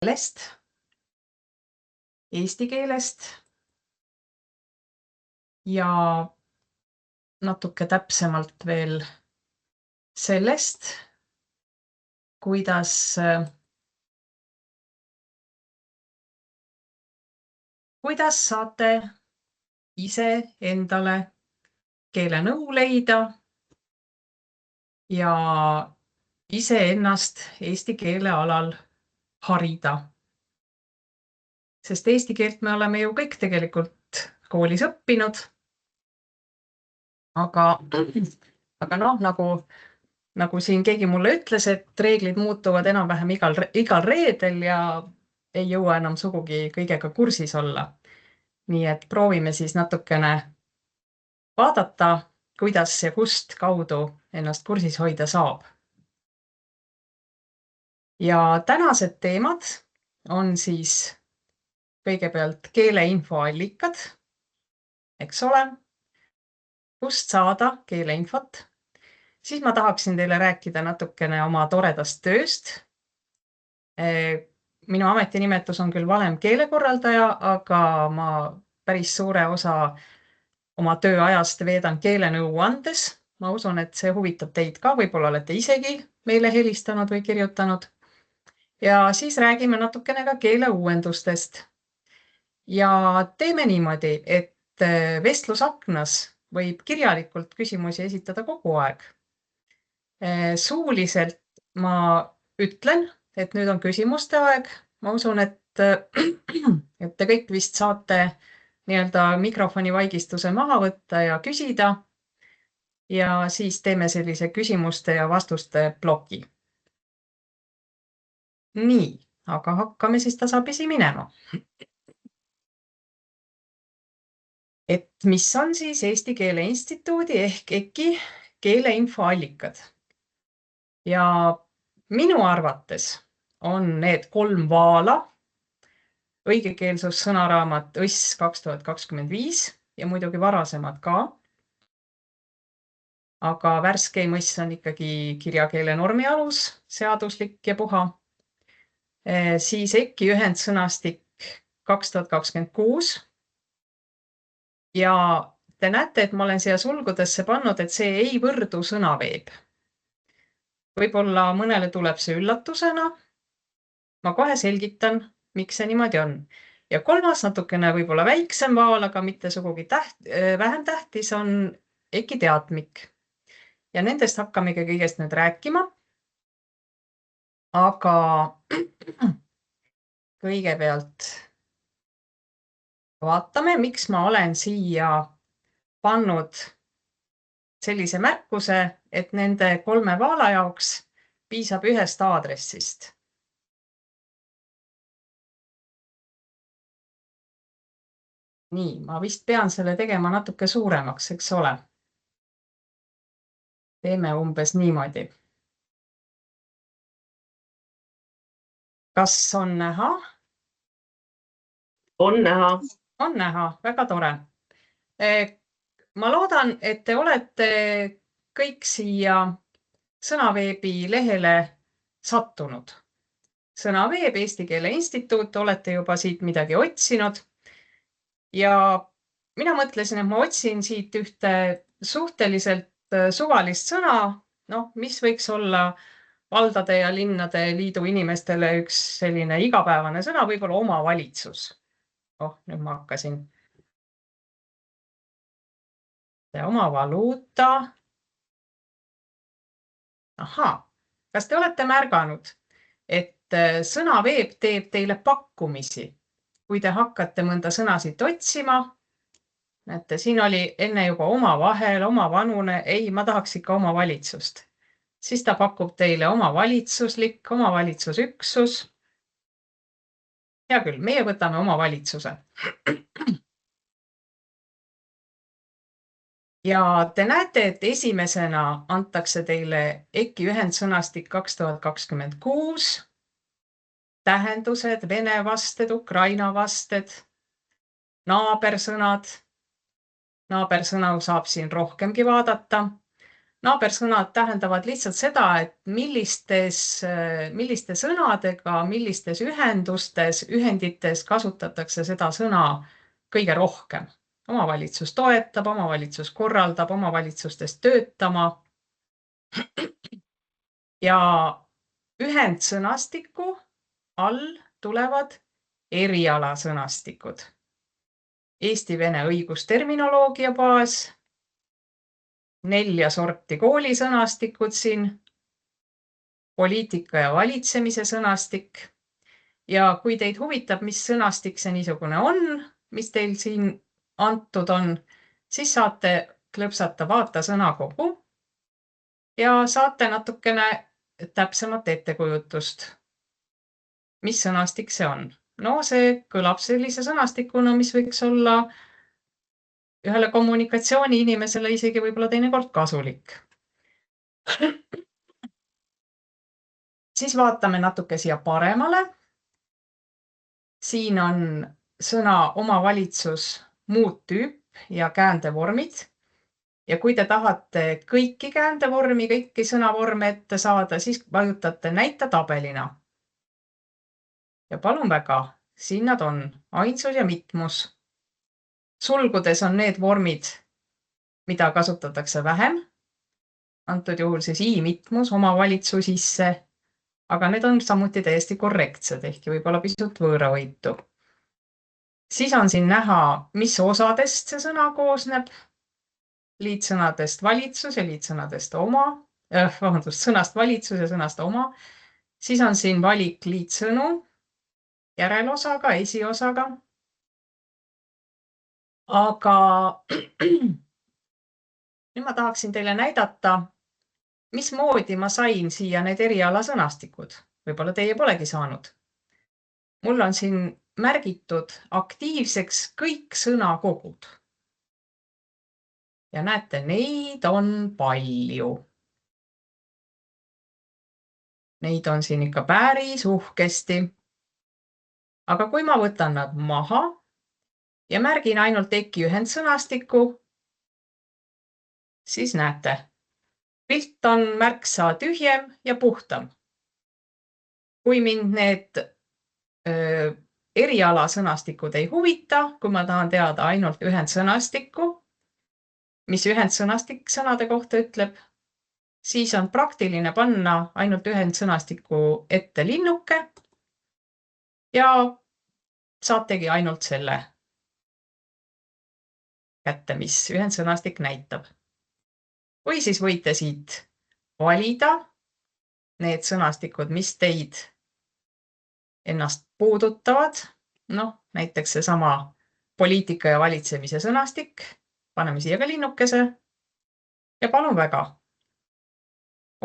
keelest, eesti keelest ja natuke täpsemalt veel sellest, kuidas saate ise endale keelenõu leida ja iseennast eesti keele alal harida. Sest eesti keelt me oleme ju kõik tegelikult koolis õppinud. Aga noh, nagu siin keegi mulle ütles, et reeglid muutuvad enam-vähem igal reedel ja ei jõua enam sugugi kõigega kursis olla. Nii et proovime siis natukene vaadata, kuidas ja kust kaudu ennast kursis hoida saab. Ja tänased teemad on siis kõigepealt keeleinfoallikad, eks ole, kust saada keeleinfot. Siis ma tahaksin teile rääkida natukene oma toredast tööst. Minu ametinimetus on küll valem keelekorraldaja, aga ma päris suure osa oma tööajast veedan keelenõu andes. Ma usun, et see huvitab teid ka, võib-olla olete isegi meile helistanud või kirjutanud. Ja siis räägime natukene ka keeleuuendustest. Ja teeme niimoodi, et vestlusaknas võib kirjalikult küsimusi esitada kogu aeg. Suuliselt ma ütlen, et nüüd on küsimuste aeg. Ma usun, et te kõik vist saate nii-öelda mikrofoni vaigistuse maha võtta ja küsida. Ja siis teeme sellise küsimuste ja vastuste ploki. Nii, aga hakkame siis tasapisi minema. Et mis on siis Eesti Keele Instituudi ehk EKI keeleinfoallikad? Ja minu arvates on need 3 vaala, õigekeelsus sõnaraamat ÕSS 2025 ja muidugi varasemad ka. Aga värskeim ÕSS on ikkagi kirjakeele normi alus, seaduslik ja puha. Siis EKI ühendsõnastik 2026. Ja te näete, et ma olen siia sulgudesse pannud, et see ei võrdu sõnaveeb. Võib-olla mõnele tuleb see üllatusena. Ma kohe selgitan, miks see niimoodi on. Ja 3. natukene võib-olla väiksem vaal, aga mitte sugugi vähem tähtis on EKI teadmik. Ja nendest hakkamegi kõigest nüüd rääkima. Aga kõigepealt vaatame, miks ma olen siia pannud sellise märkuse, et nende 3 vaala jaoks piisab ühest aadressist. Nii, ma vist pean selle tegema natuke suuremaks, eks ole. Teeme umbes niimoodi. Kas on näha? On näha. On näha, väga tore. Ma loodan, et te olete kõik siia Sõnaveebi lehele sattunud. Sõnaveeb, Eesti Keele Instituut, olete juba siit midagi otsinud. Ja mina mõtlesin, et ma otsin siit ühte suhteliselt suvalist sõna, mis võiks olla valdade ja linnade liidu inimestele üks selline igapäevane sõna, võib-olla omavalitsus. Nüüd ma hakkasin. Oma valuuta. Ahaa, kas te olete märganud, et Sõnaveeb teeb teile pakkumisi, kui te hakkate mõnda sõna siit otsima? Näete, siin oli enne juba omavahel, omavanune, ei, ma tahaks ikka omavalitsust. Siis ta pakub teile omavalitsuslik, omavalitsusüksus. Hea küll, meie võtame omavalitsuse. Ja te näete, et esimesena antakse teile EKI ühendsõnastik 2026, tähendused, vene vasted, ukraina vasted, naabersõnad. Naabersõna saab siin rohkemgi vaadata, Naabersõnad tähendavad lihtsalt seda, et milliste sõnadega, millistes ühendites kasutatakse seda sõna kõige rohkem. Omavalitsus toetab, omavalitsus korraldab, omavalitsustes töötama. Ja ühendsõnastiku all tulevad erialasõnastikud. Eesti-Vene õigusterminoloogia baas, 4 sorti koolisõnastikud siin, poliitika ja valitsemise sõnastik. Ja kui teid huvitab, mis sõnastik see niisugune on, mis teil siin antud on, siis saate klõpsata vaata sõnakogu ja saate natukene täpsemat ettekujutust, mis sõnastik see on. No see kõlab sellise sõnastikuna, mis võiks olla ühele kommunikatsiooni inimesele isegi võib-olla teinekord kasulik. Siis vaatame natuke siia paremale. Siin on sõna omavalitsus muud tüüp ja käändevormid. Ja kui te tahate kõiki käändevormi, kõiki sõnavorme ette saada, siis vajutate näita tabelina. Ja palun väga, siin nad on, ainsus ja mitmus. Sulgudes on need vormid, mida kasutatakse vähem. Antud juhul siis i-mitmus omavalitsusisse, aga need on samuti täiesti korrektsed, ehkki võib-olla pisut võõravõitu. Siis on siin näha, mis osadest see sõna koosneb. Liitsõnadest valitsus ja liitsõnadest sõnast valitsus ja sõnast oma. Siis on siin valik liitsõnu järelosaga, esiosaga. Aga nüüd ma tahaksin teile näidata, mismoodi ma sain siia need erialasõnastikud. Võib-olla teie polegi saanud. Mul on siin märgitud aktiivseks kõik sõnakogud. Ja näete, neid on palju. Neid on siin ikka päris uhkesti. Aga kui ma võtan nad maha ja märgin ainult EKI ühendsõnastiku, siis näete, pilt on märksa tühjem ja puhtam. Kui mind need erialasõnastikud ei huvita, kui ma tahan teada ainult ühendsõnastikku, mis ühendsõnastik sõnade kohta ütleb, siis on praktiline panna ainult ühendsõnastiku ette linnuke ja saategi ainult selle kätte, mis ühendsõnastik näitab. Või siis võite siit valida need sõnastikud, mis teid ennast puudutavad. Näiteks see sama poliitika ja valitsemise sõnastik. Paneme siia ka linnukese ja palun väga.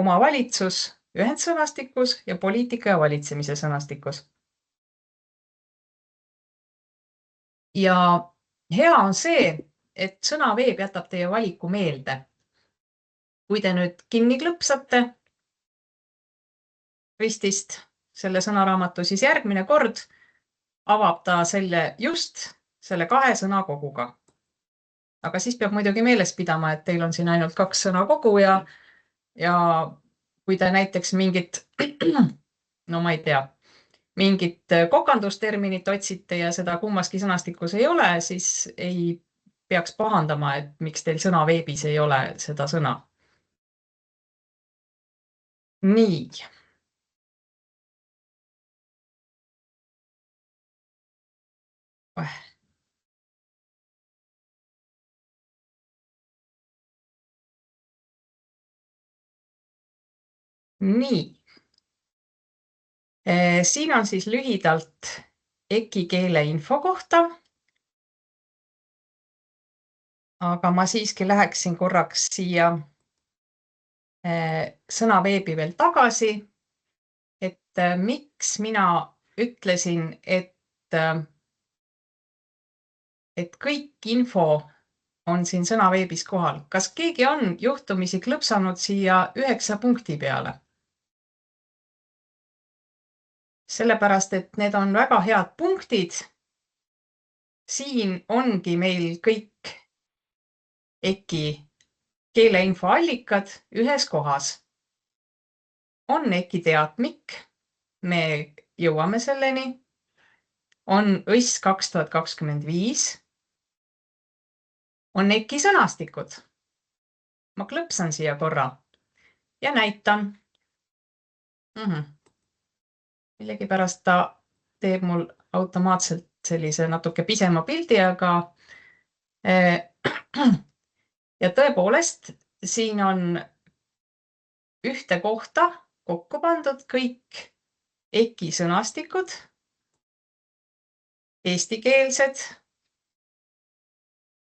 Omavalitsus ühendsõnastikus ja poliitika ja valitsemise sõnastikus. Ja hea on see, et sõnaveeb jätab teie valiku meelde. Kui te nüüd kinni klõpsate ristist selle sõnaraamatu, siis järgmine kord avab ta just selle 2 sõnakoguga. Aga siis peab muidugi meeles pidama, et teil on siin ainult 2 sõnakogu ja kui te näiteks mingit kokandusterminit otsite ja seda kummaski sõnastikus ei ole, siis ei peaks pahandama, et miks teil sõnaveebis ei ole seda sõna. Nii. Nii. Siin on siis lühidalt EKI keele info kohta. Aga ma siiski läheksin korraks siia sõnaveebi veel tagasi, et miks mina ütlesin, et kõik info on siin sõnaveebis kohal. Kas keegi on juhtumisi klõpsanud siia 9 punkti peale? Sellepärast, et need on väga head punktid. Siin ongi meil kõik EKI keeleinfoallikad ühes kohas. On EKI teatmik, me jõuame selleni. On ÕSS 2025. On EKI sõnastikud. Ma klõpsan siia korra ja näitan. Millegipärast ta teeb mul automaatselt sellise natuke pisema pildi, aga ja tõepoolest siin on ühte kohta kokku pandud kõik EKI sõnastikud, eestikeelsed,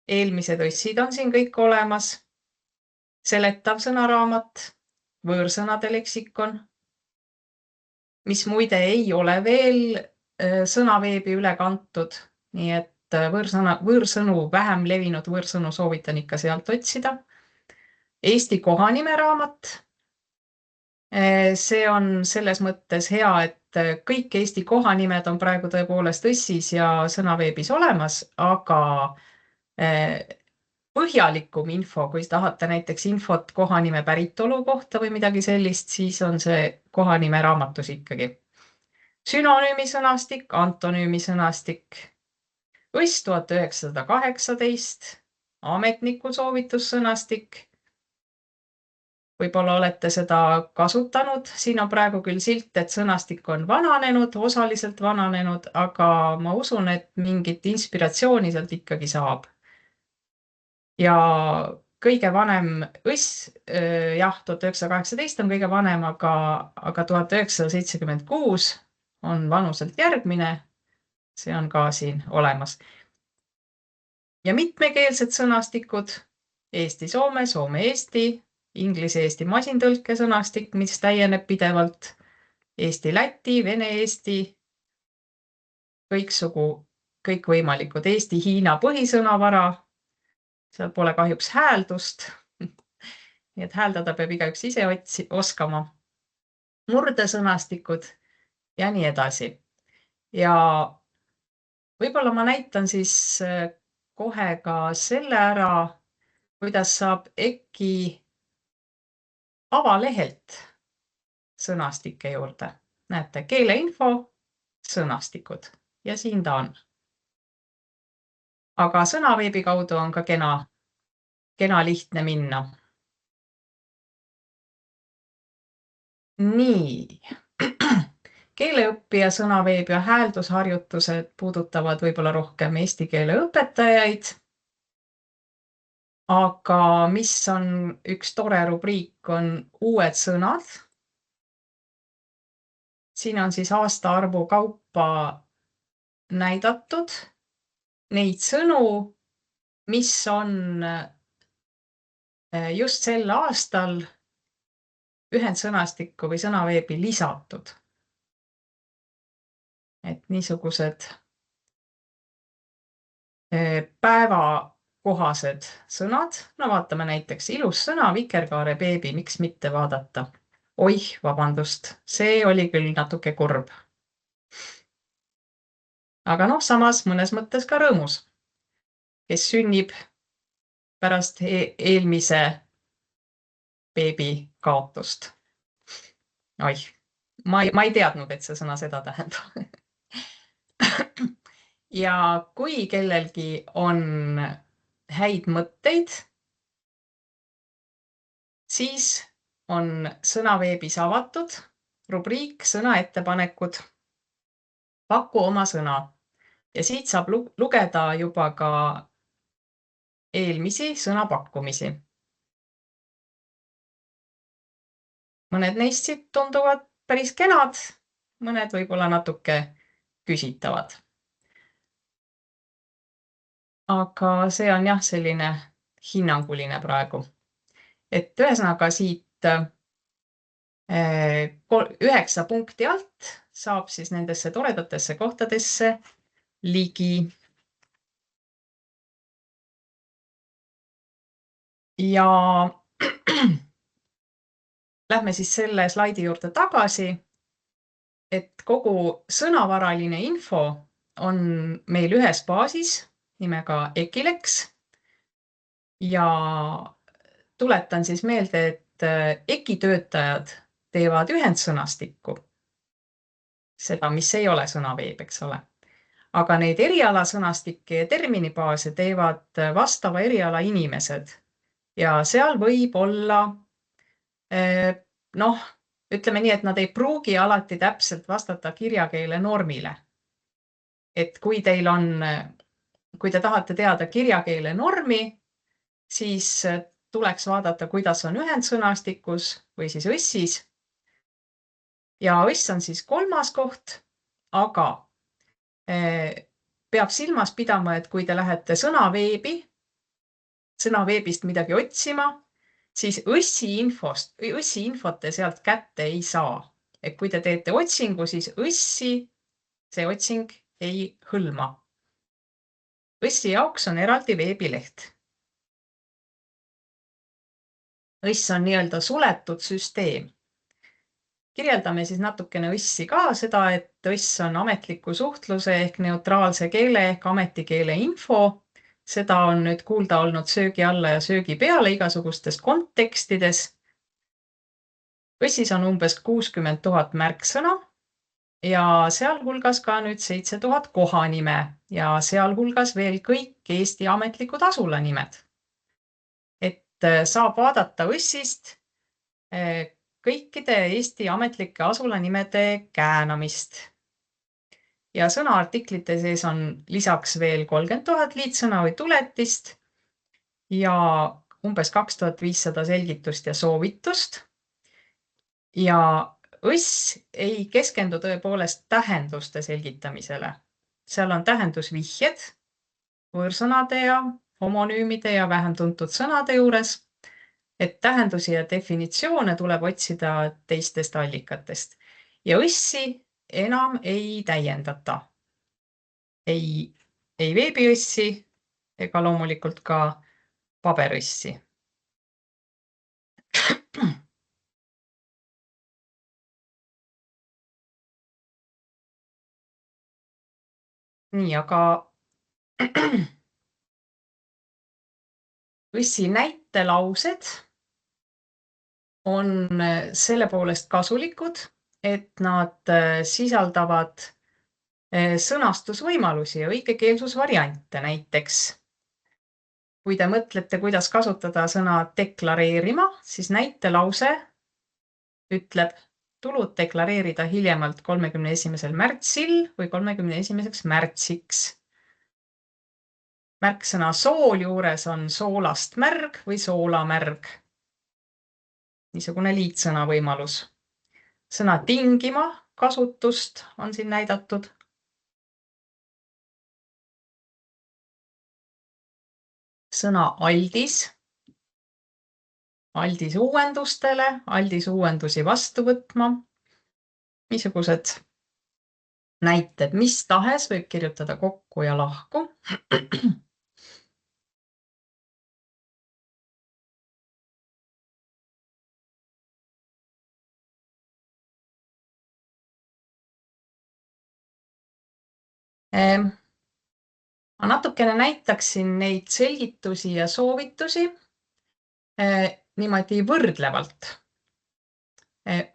eelmised õssid on siin kõik olemas, seletav sõnaraamat, võõrsõnade leksikon, mis muide ei ole veel sõnaveebi üle kantud, nii et võõrsõnu, vähem levinud võõrsõnu soovitan ikka sealt otsida. Eesti kohanimeraamat. See on selles mõttes hea, et kõik Eesti kohanimed on praegu tõepoolest õssis ja sõnaveebis olemas, aga põhjalikum info, kui tahate näiteks infot kohanime päritolu kohta või midagi sellist, siis on see kohanimeraamatus ikkagi. Sünonüümi sõnastik, antonüümi sõnastik, õss 1918, ametniku soovitussõnastik. Võib-olla olete seda kasutanud. Siin on praegu küll silt, et sõnastik on vananenud, osaliselt vananenud, aga ma usun, et mingit inspiratsiooni sealt ikkagi saab. Ja kõige vanem õss, jah, 1918 on kõige vanem, aga 1976 on vanuselt järgmine. See on ka siin olemas. Ja mitmekeelsed sõnastikud, Eesti-Soome, Soome-Eesti, Inglise-Eesti masintõlke sõnastik, mis täieneb pidevalt, Eesti-Läti, Vene-Eesti, kõikvõimalikud Eesti-Hiina põhisõnavara, seal pole kahjuks hääldust, nii et hääldada peab igaüks ise oskama, murdesõnastikud ja nii edasi. Ja võib-olla ma näitan siis kohe ka selle ära, kuidas saab EKI avalehelt sõnastike juurde. Näete, keeleinfo, sõnastikud ja siin ta on. Aga sõnaveebi kaudu on ka kena lihtne minna. Nii. Keeleõppija sõnaveeb ja hääldusharjutused puudutavad võib-olla rohkem eesti keele õpetajaid. Aga mis on üks tore rubriik, on uued sõnad. Siin on siis aastaarvu kaupa näidatud neid sõnu, mis on just sel aastal ühendsõnastikku või sõnaveebi lisatud. Et niisugused päevakohased sõnad. No vaatame näiteks ilus sõna, vikerkaare beebi, miks mitte vaadata. Oih, vabandust, see oli küll natuke kurb. Aga samas mõnes mõttes ka rõõmus, kes sünnib pärast eelmise beebi kaotust. Oih, ma ei teadnud, et see sõna seda tähendab. Ja kui kellelgi on häid mõtteid, siis on sõnaveebis avatud rubriik sõnaettepanekud. Paku oma sõna ja siit saab lugeda juba ka eelmisi sõnapakkumisi. Mõned neist siit tunduvad päris kenad, mõned võib-olla natuke küsitavad. Aga see on jah selline hinnanguline praegu. Et ühesõnaga siit 9 punkti alt saab siis nendesse toredatesse kohtadesse ligi. Ja lähme siis selle slaidi juurde tagasi, et kogu sõnavaraline info on meil ühes baasis nimega Ekilex ja tuletan siis meelde, et EKI töötajad teevad ühendsõnastikku. Seda, mis ei ole sõnaveeb, eks ole. Aga neid erialasõnastikke ja terminibaase teevad vastava eriala inimesed. Ja seal võib olla, noh, ütleme nii, et nad ei pruugi alati täpselt vastata kirjakeele normile. Et kui te tahate teada kirjakeele normi, siis tuleks vaadata, kuidas on ühendsõnastikus või siis õssis. Ja õss on siis 3. koht, aga peab silmas pidama, et kui te lähete sõnaveebist midagi otsima, siis õssi infot te sealt kätte ei saa. Et kui te teete otsingu, siis õssi see otsing ei hõlma. Õssi jaoks on eraldi veebileht. Õss on nii-öelda suletud süsteem. Kirjeldame siis natukene õssi ka seda, et õss on ametliku suhtluse ehk neutraalse keele ehk ametikeele info. Seda on nüüd kuulda olnud söögi alla ja söögi peale igasugustes kontekstides. Õssis on umbes 60 000 märksõna ja sealhulgas ka nüüd 7000 kohanime ja sealhulgas veel kõik Eesti ametlikud asulanimed. Et saab vaadata õssist kõikide Eesti ametlike asulanimede käänamist. Ja sõnaartiklite sees on lisaks veel 30 000 liitsõna või tuletist ja umbes 2500 selgitust ja soovitust. Ja õss ei keskendu tõepoolest tähenduste selgitamisele. Seal on tähendusvihjed võõrsõnade ja homonüümide ja vähem tuntud sõnade juures, et tähendusi ja definitsioone tuleb otsida teistest allikatest. Ja õssi enam ei täiendata. Ei veebiõssi ega loomulikult ka paberõssi. Nii, aga õssi näitelaused on selle poolest kasulikud, et nad sisaldavad sõnastusvõimalusi ja õigekeelsusvariante. Näiteks, kui te mõtlete, kuidas kasutada sõna deklareerima, siis näitelause ütleb tulud deklareerida hiljemalt 31. märtsil või 31. märtsiks. Märksõna sool juures on soolast märg või soolamärg. Niisugune liitsõna võimalus. Sõna tingima kasutust on siin näidatud. Sõna aldis uuendustele, aldis uuendusi vastu võtma. Niisugused näited, mis tahes võib kirjutada kokku ja lahku. Ma natukene näitaksin neid selgitusi ja soovitusi niimoodi võrdlevalt.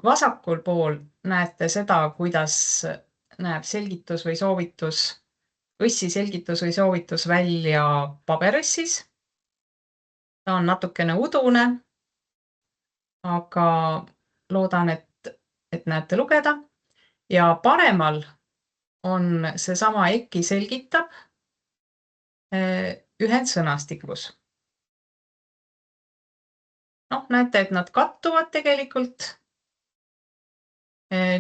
Vasakul pool näete seda, kuidas näeb selgitus või soovitus, õssi selgitus või soovitus välja paberõssis. Ta on natukene udune, aga loodan, et näete lugeda. Ja paremal on seesama EKI selgitab ühendsõnastikus. Näete, et nad kattuvad tegelikult.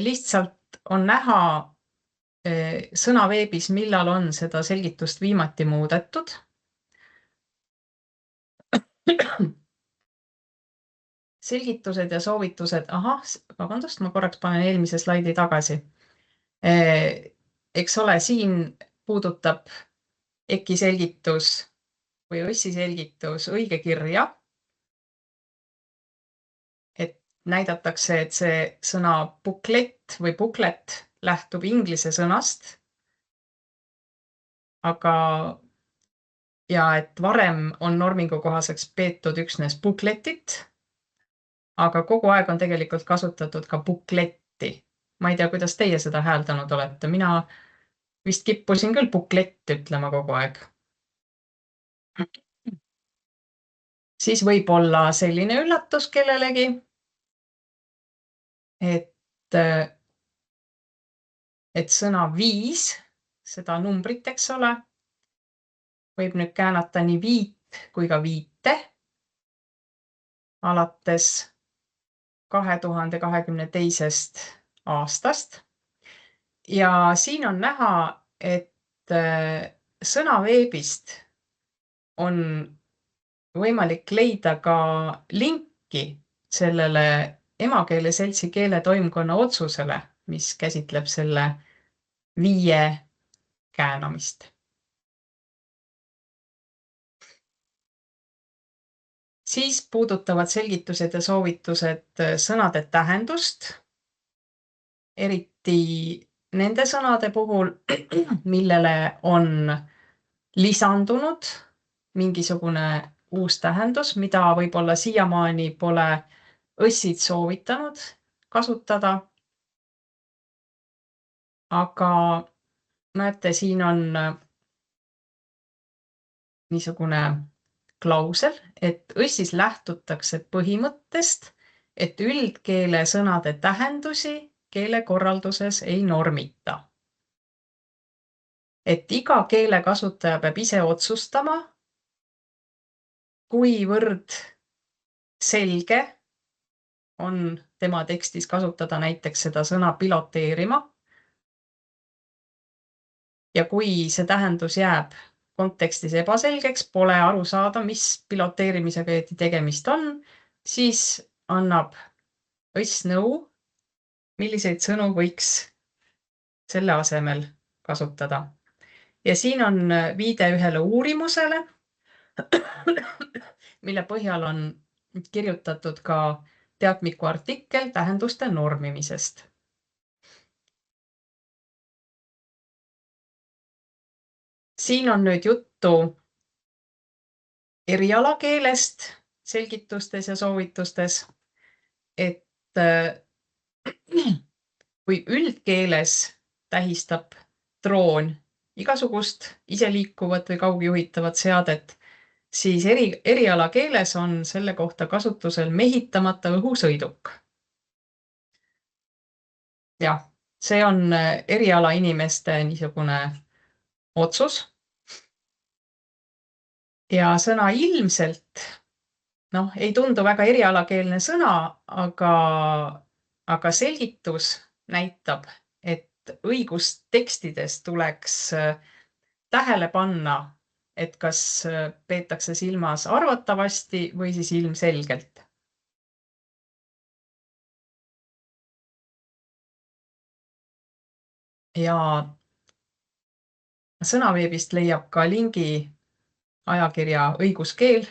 Lihtsalt on näha sõnaveebis, millal on seda selgitust viimati muudetud. Selgitused ja soovitused. Vabandust, ma korraks panen eelmise slaidi tagasi. Eks ole, siin puudutab EKI selgitus või õssi selgitus õigekirja. Et näidatakse, et see sõna booklet või booklet lähtub inglise sõnast. Aga ja et varem on normingu kohaseks peetud üksnes bukletit, aga kogu aeg on tegelikult kasutatud ka bukletti. Ma ei tea, kuidas teie seda hääldanud olete. Mina vist kippusin küll buklett ütlema kogu aeg. Siis võib olla selline üllatus kellelegi, et sõna 5, seda numbrit, eks ole, võib nüüd käänata nii 5 kui ka 5 alates 2022. aastast. Ja siin on näha, et sõnaveebist on võimalik leida ka linki sellele emakeele seltsi keeletoimkonna otsusele, mis käsitleb selle 5 käänamist. Siis puudutavad selgitused ja soovitused sõnade tähendust, eriti nende sõnade puhul, millele on lisandunud mingisugune uus tähendus, mida võib-olla siiamaani pole õssid soovitanud kasutada. Aga näete, siin on niisugune klausel, et õssis lähtutakse põhimõttest, et üldkeele sõnade tähendusi keelekorralduses ei normita. Et iga keelekasutaja peab ise otsustama, kuivõrd selge on tema tekstis kasutada näiteks seda sõna piloteerima. Ja kui see tähendus jääb kontekstis ebaselgeks, pole aru saada, mis piloteerimisega tegemist on, siis annab õss nõu, milliseid sõnu võiks selle asemel kasutada. Ja siin on viide ühele uurimusele, mille põhjal on kirjutatud ka teadmiku artikkel tähenduste normimisest. Siin on nüüd juttu erialakeelest selgitustes ja soovitustes, et kui üldkeeles tähistab droon igasugust iseliikuvat või kaugjuhitavat seadet, siis erialakeeles on selle kohta kasutusel mehitamata õhusõiduk. Jah, see on erialainimeste niisugune otsus. Ja sõna ilmselt, ei tundu väga erialakeelne sõna, aga selgitus näitab, et õigustekstides tuleks tähele panna, et kas peetakse silmas arvatavasti või siis ilmselgelt. Ja sõnaveebist leiab ka lingi ajakirja Õiguskeel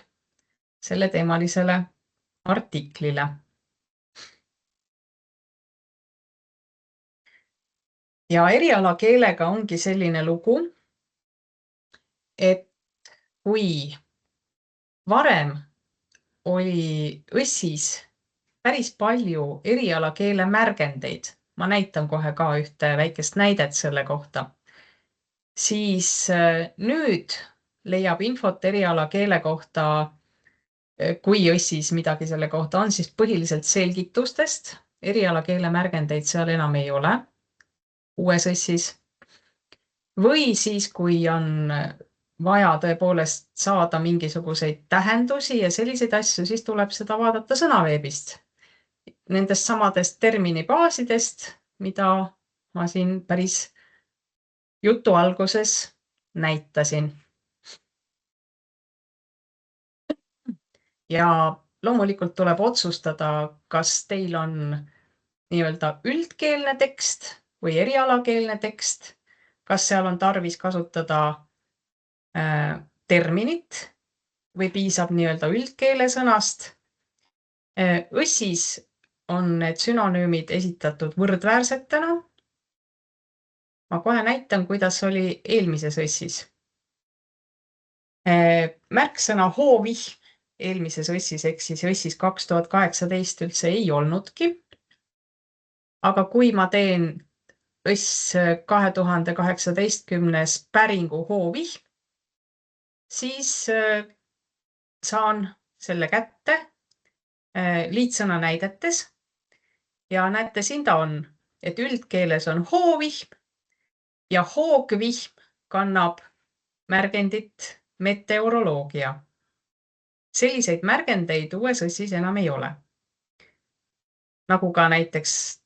selle teemalisele artiklile. Ja erialakeelega ongi selline lugu, et kui varem oli õssis päris palju erialakeele märgendeid, ma näitan kohe ka ühte väikest näidet selle kohta, siis nüüd leiab infot erialakeele kohta, kui õssis midagi selle kohta on, siis põhiliselt selgitustest. Erialakeele märgendeid seal enam ei ole uues õssis. Või siis, kui on vaja tõepoolest saada mingisuguseid tähendusi ja selliseid asju, siis tuleb seda vaadata sõnaveebist. Nendest samadest terminibaasidest, mida ma siin päris jutu alguses näitasin. Ja loomulikult tuleb otsustada, kas teil on nii-öelda üldkeelne tekst või erialakeelne tekst, kas seal on tarvis kasutada terminit või piisab nii-öelda üldkeele sõnast. Õssis on need sünonüümid esitatud võrdväärsetena. Ma kohe näitan, kuidas oli eelmises õssis. Märksõna hoovihm eelmises õssis ehk siis õssis 2018 üldse ei olnudki. Aga kui ma teen õss 2018 päringu hoovihm, siis saan selle kätte liitsõna näidetes ja näete, siin ta on, et üldkeeles on hoovihm ja hoogvihm kannab märgendit meteoroloogia. Selliseid märgendeid uues õssis enam ei ole. Nagu ka näiteks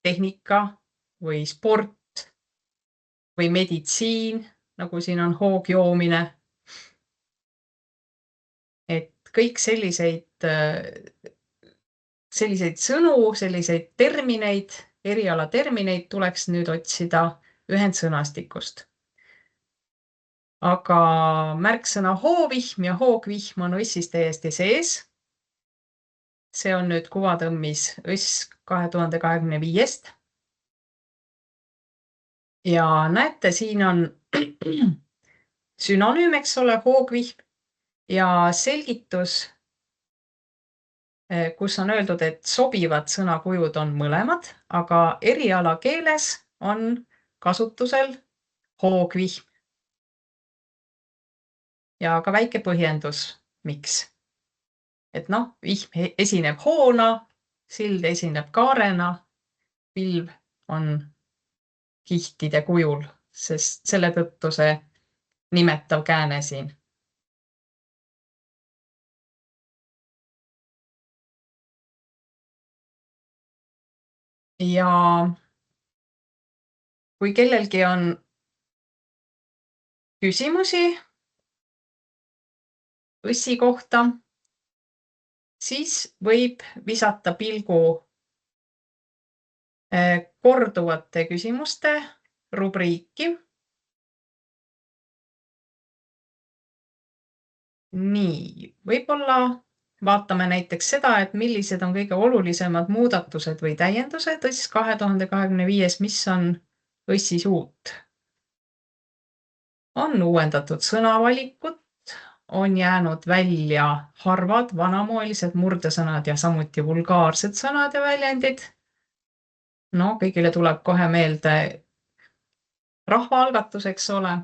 tehnika või sport või meditsiin, nagu siin on hoogjoomine. Et kõik selliseid sõnu, selliseid termineid, erialatermineid tuleks nüüd otsida ühendsõnastikust. Aga märksõna hoovihm ja hoogvihm on õssis täiesti sees. See on nüüd kuvatõmmis õss 2025. Ja näete, siin on sünonüüm, eks ole, hoogvihm ja selgitus, kus on öeldud, et sobivad sõnakujud on mõlemad, aga erialakeeles on kasutusel hoogvihm. Ja ka väike põhjendus, miks. Et vihm esineb hoona, sild esineb kaarena, pilv on kihtide kujul, sest selle tõttu see nimetav kääne siin. Ja kui kellelgi on küsimusi õssi kohta, siis võib visata pilgu korduvate küsimuste rubriiki. Nii, võib-olla vaatame näiteks seda, et millised on kõige olulisemad muudatused või täiendused õss 2025, mis on õssis uut. On uuendatud sõnavalikut, on jäänud välja harvad vanamoelised murdesõnad ja samuti vulgaarsed sõnad ja väljendid. Kõigile tuleb kohe meelde rahvaalgatus, eks ole.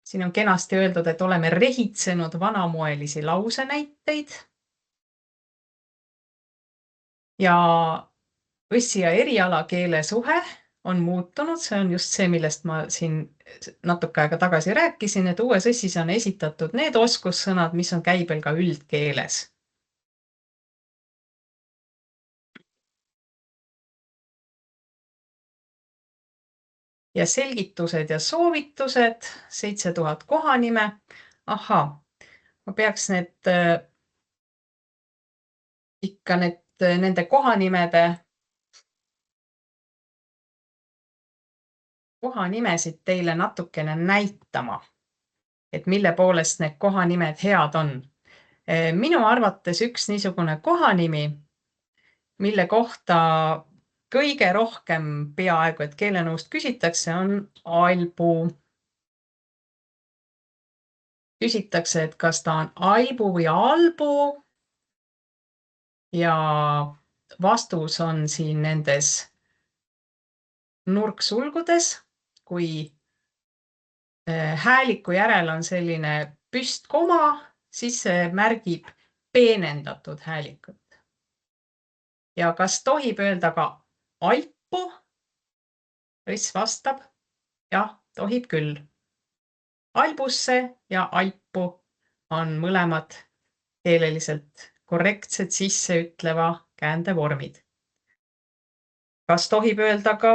Siin on kenasti öeldud, et oleme rehitsenud vanamoelisi lausenäiteid. Ja õssi ja erialakeele suhe on muutunud. See on just see, millest ma siin natuke aega tagasi rääkisin, et uues õssis on esitatud need oskussõnad, mis on käibel ka üldkeeles. Ja selgitused ja soovitused, 7000 kohanime. Ahaa, ma peaks nende kohanimesid teile natukene näitama, et mille poolest need kohanimed head on. Minu arvates üks niisugune kohanimi, mille kohta kõige rohkem peaaegu, et keelenõust küsitakse, on albu. Küsitakse, et kas ta on albu või albu. Ja vastus on siin nendes nurksulgudes, kui hääliku järel on selline püstkoma, siis see märgib peenendatud häälikut. Ja kas tohib öelda ka alpu? Õss vastab, jah, tohib küll. Albusse ja alpu on mõlemad keeleliselt korrektsed sisseütleva käände vormid. Kas tohib öelda ka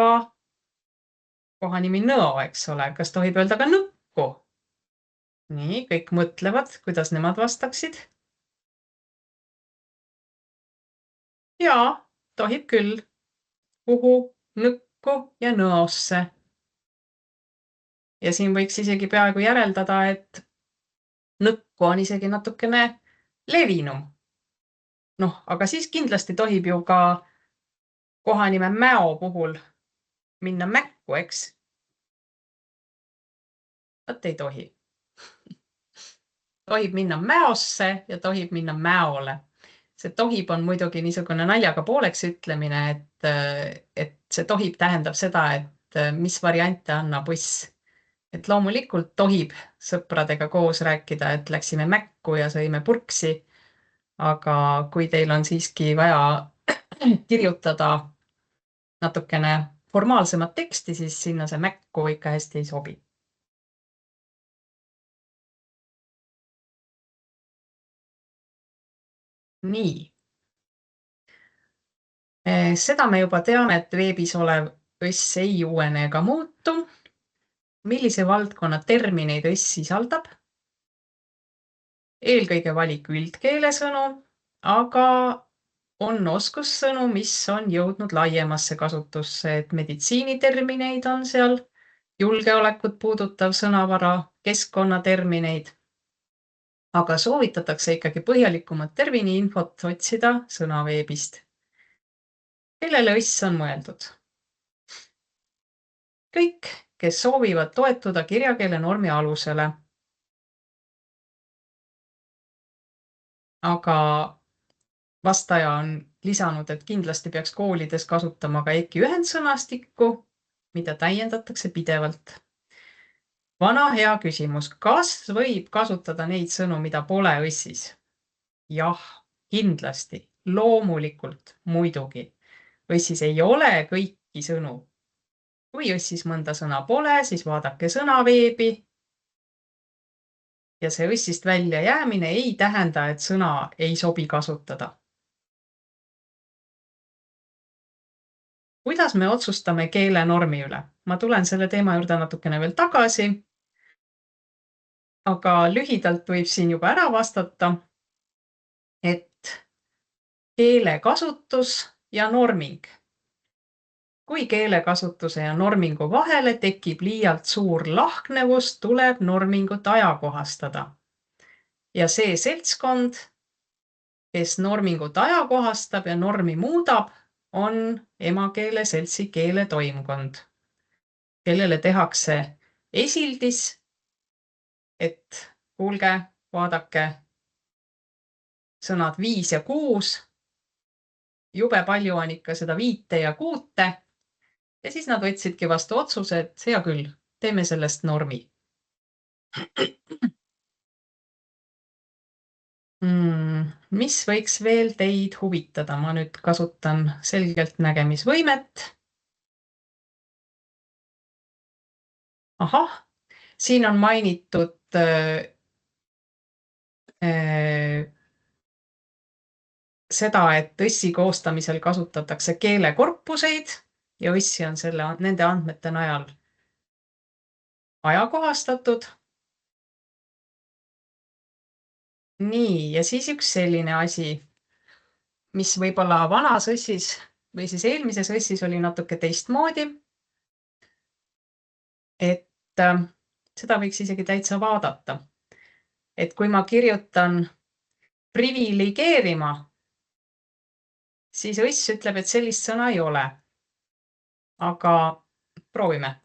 kohanimi nõo, eks ole? Kas tohib öelda ka nõkku? Nii, kõik mõtlevad, kuidas nemad vastaksid. Jaa, tohib küll. Kuhu, nõkku ja nõosse. Ja siin võiks isegi peaaegu järeldada, et nõkku on isegi natukene levinum. Aga siis kindlasti tohib ju ka kohanime mäo puhul minna mäkku, eks? Võt ei tohi. Tohib minna mäosse ja tohib minna mäole. See tohib on muidugi niisugune naljaga pooleks ütlemine, et see tohib tähendab seda, et mis variante annab uss. Et loomulikult tohib sõpradega koos rääkida, et läksime mäkku ja sõime purksi, aga kui teil on siiski vaja kirjutada natukene formaalsemat teksti, siis sinna see mäkku ikka hästi ei sobi. Nii. Seda me juba teame, et veebis olev õss ei uuene ega muutu. Millise valdkonna termineid õss sisaldab? Eelkõige valik üldkeelesõnu, aga on oskussõnu, mis on jõudnud laiemasse kasutusse, et meditsiinitermineid on seal, julgeolekut puudutav sõnavara, keskkonnatermineid. Aga soovitatakse ikkagi põhjalikumat terminiinfot otsida sõnaveebist. Kellele õss on mõeldud? Kõik, kes soovivad toetuda kirjakeele normi alusele. Aga vastaja on lisanud, et kindlasti peaks koolides kasutama ka EKI ühendsõnastikku, mida täiendatakse pidevalt. Vana hea küsimus, kas võib kasutada neid sõnu, mida pole õssis? Jah, kindlasti, loomulikult, muidugi. Õssis ei ole kõiki sõnu. Kui õssis mõnda sõna pole, siis vaadake sõnaveebi. Ja see õssist välja jäämine ei tähenda, et sõna ei sobi kasutada. Kuidas me otsustame keele normi üle? Ma tulen selle teema juurde natukene veel tagasi. Aga lühidalt võib siin juba ära vastata, et keele kasutus ja norming. Kui keelekasutuse ja normingu vahele tekib liialt suur lahknevus, tuleb normingut ajakohastada. Ja see seltskond, kes normingut ajakohastab ja normi muudab, on emakeele seltsi keeletoimkond, kellele tehakse esildis, et kuulge, vaadake sõnad 5 ja 6. Jube palju on ikka seda 5 ja 6. Ja siis nad võtsidki vastu otsuse, et hea küll, teeme sellest normi. Mis võiks veel teid huvitada? Ma nüüd kasutan selgelt nägemisvõimet. Ahah, siin on mainitud seda, et õssi koostamisel kasutatakse keelekorpuseid ja õssi on nende andmete najal ajakohastatud. Nii, ja siis üks selline asi, mis võib-olla vanas õssis või siis eelmises õssis oli natuke teistmoodi. Et seda võiks isegi täitsa vaadata. Et kui ma kirjutan priviligeerima, siis õss ütleb, et sellist sõna ei ole. Aga proovime.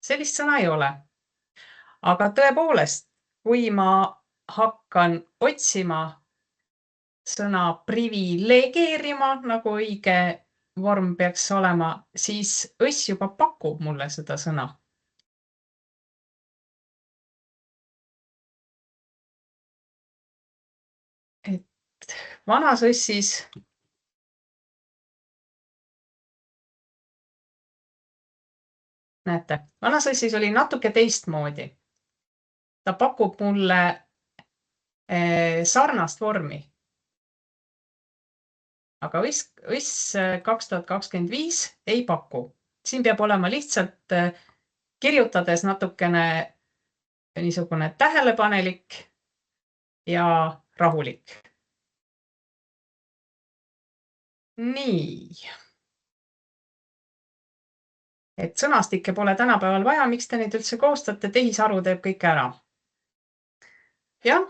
Sellist sõna ei ole. Aga tõepoolest, kui ma hakkan otsima sõna privilegeerima, nagu õige vorm peaks olema, siis õss juba pakub mulle seda sõna. Et vanas õssis näete, vanas õssis oli natuke teistmoodi. Ta pakub mulle sarnast vormi. Aga õss 2025 ei paku. Siin peab olema lihtsalt kirjutades natukene niisugune tähelepanelik ja rahulik. Nii. Et sõnastikke pole tänapäeval vaja, miks te neid üldse koostate, tehisaru teeb kõik ära. Jah,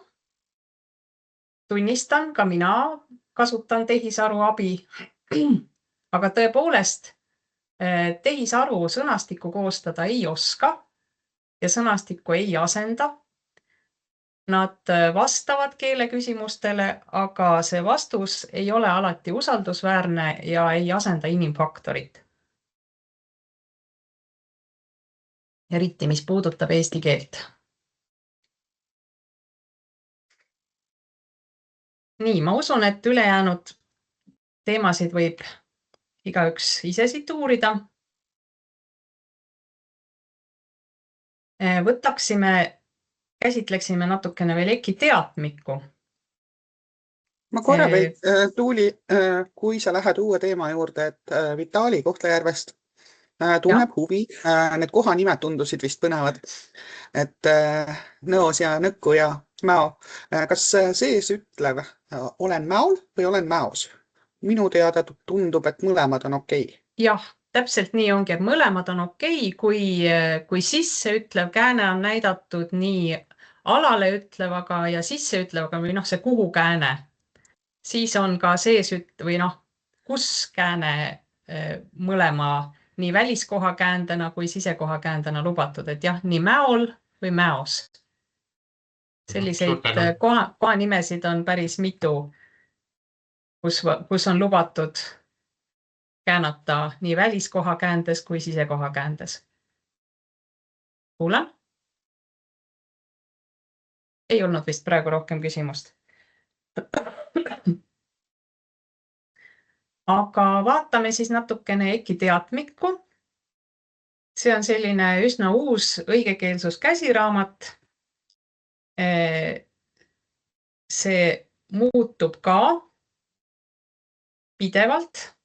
tunnistan, ka mina kasutan tehisaru abi, aga tõepoolest Tehisaru sõnastikku koostada ei oska ja sõnastikku ei asenda. Nad vastavad keeleküsimustele, aga see vastus ei ole alati usaldusväärne ja ei asenda inimfaktorit. Eriti, mis puudutab eesti keelt. Nii, ma usun, et ülejäänud teemasid võib igaüks ise siit uurida. Käsitleksime natukene veel EKI teatmikku. Ma korra veel, Tuuli, kui sa lähed uue teema juurde, et Vitali Kohtla-Järvest tunneb huvi, need kohanimed tundusid vist põnevad, et Nõos ja Nõkku ja Mäo. Kas sees ütlev olen Mäol või olen Mäos? Minu teada tundub, et mõlemad on okei. Jah, täpselt nii ongi, et mõlemad on okei, kui sisse ütlev kääne on näidatud nii alale ütlevaga ja sisse ütlevaga või see kuhu kääne, siis on ka sees või kus kääne mõlema nii väliskoha käändena kui sisekoha käändena lubatud, et jah, nii Mäol või Mäos. Selliseid kohanimesid on päris mitu, kus on lubatud käänata nii väliskoha käändes kui sisekoha käändes. Kuulen? Ei olnud vist praegu rohkem küsimust. Aga vaatame siis natukene EKI teatmikku. See on selline üsna uus õigekeelsuskäsiraamat. See muutub ka pidevalt,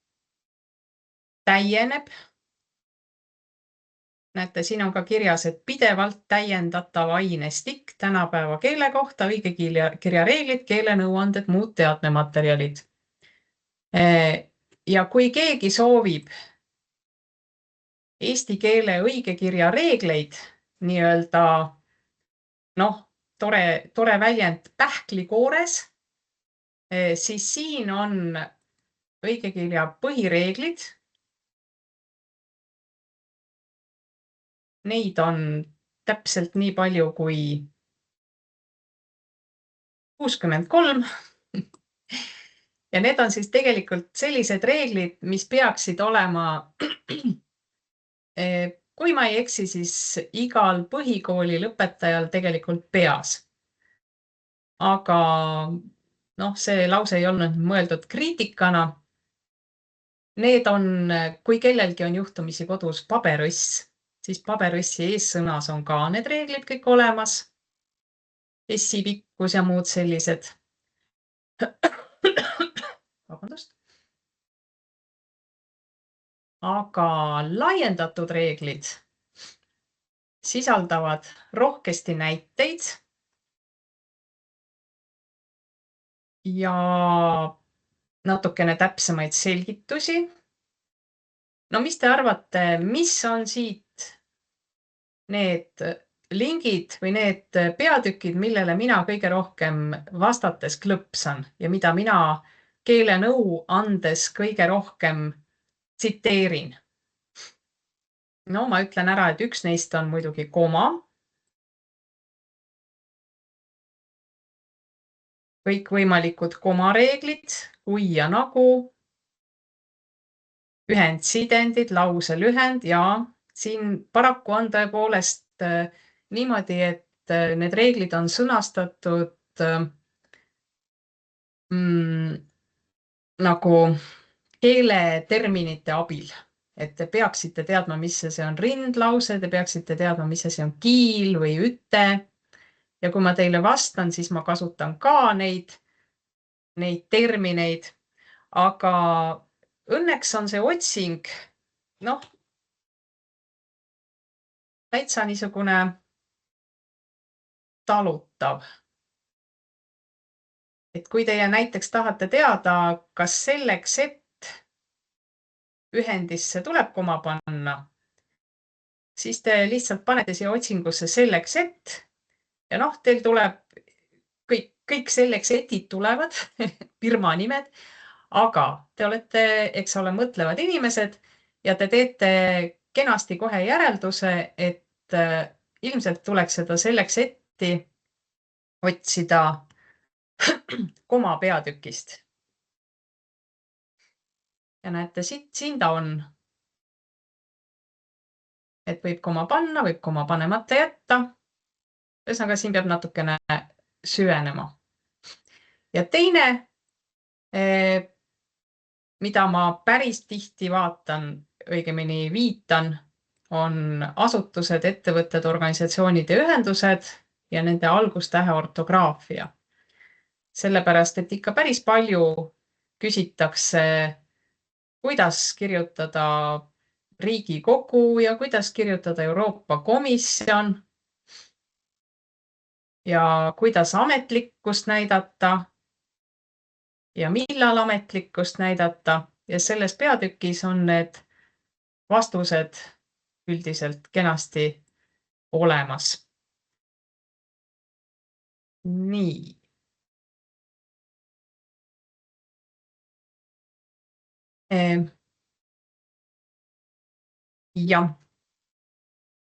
täieneb. Näete, siin on ka kirjas, et pidevalt täiendatav ainestik tänapäeva keele kohta, õigekirja reeglid, keelenõuanded, muud teadmematerjalid. Ja kui keegi soovib eesti keele õigekirja reegleid, nii-öelda tore väljend pähklikoores, siis siin on õigekirja põhireeglid. Neid on täpselt nii palju kui 63. Ja need on siis tegelikult sellised reeglid, mis peaksid olema, kui ma ei eksi, siis igal põhikooli lõpetajal tegelikult peas. Aga see lause ei olnud mõeldud kriitikana. Need on, kui kellelgi on juhtumisi kodus paberõss, siis paberõssi eessõnas on ka need reeglid kõik olemas. Essi pikkus ja muud sellised. Vabandust. Aga laiendatud reeglid sisaldavad rohkesti näiteid ja natukene täpsemaid selgitusi. Mis te arvate, mis on siit need lingid või need peatükid, millele mina kõige rohkem vastates klõpsan ja mida mina keelenõu andes kõige rohkem tsiteerin? Ma ütlen ära, et üks neist on muidugi koma. Kõikvõimalikud komareeglid, kui ja nagu, ühendsidendid, lauselühend ja siin paraku on tõepoolest niimoodi, et need reeglid on sõnastatud nagu keeleterminite abil. Et te peaksite teadma, mis see on rindlause, te peaksite teadma, mis see on kiil või üte. Ja kui ma teile vastan, siis ma kasutan ka neid termineid, aga õnneks on see otsing, täitsa niisugune talutav. Et kui teie näiteks tahate teada, kas selleks, et ühendisse tuleb koma panna, siis te lihtsalt panete siia otsingusse selleks, et ja teil tuleb kõik selleks etid tulevad, firma nimed, aga te olete, eks ole, mõtlevad inimesed ja te teete kenasti kohe järelduse, et ilmselt tuleks seda selleks ette otsida koma peatükist. Ja näete, siin ta on. Et võib koma panna, võib koma panemata jätta. Ühesõnaga, siin peab natukene süvenema. Ja teine, mida ma päris tihti vaatan, õigemini viitan, on asutused, ettevõtted, organisatsioonid ja ühendused ja nende algustähe ortograafia. Sellepärast, et ikka päris palju küsitakse, kuidas kirjutada Riigikogu ja kuidas kirjutada Euroopa Komisjon ja kuidas ametlikkust näidata ja millal ametlikkust näidata. Ja selles peatükis on need vastused üldiselt kenasti olemas. Nii. Ja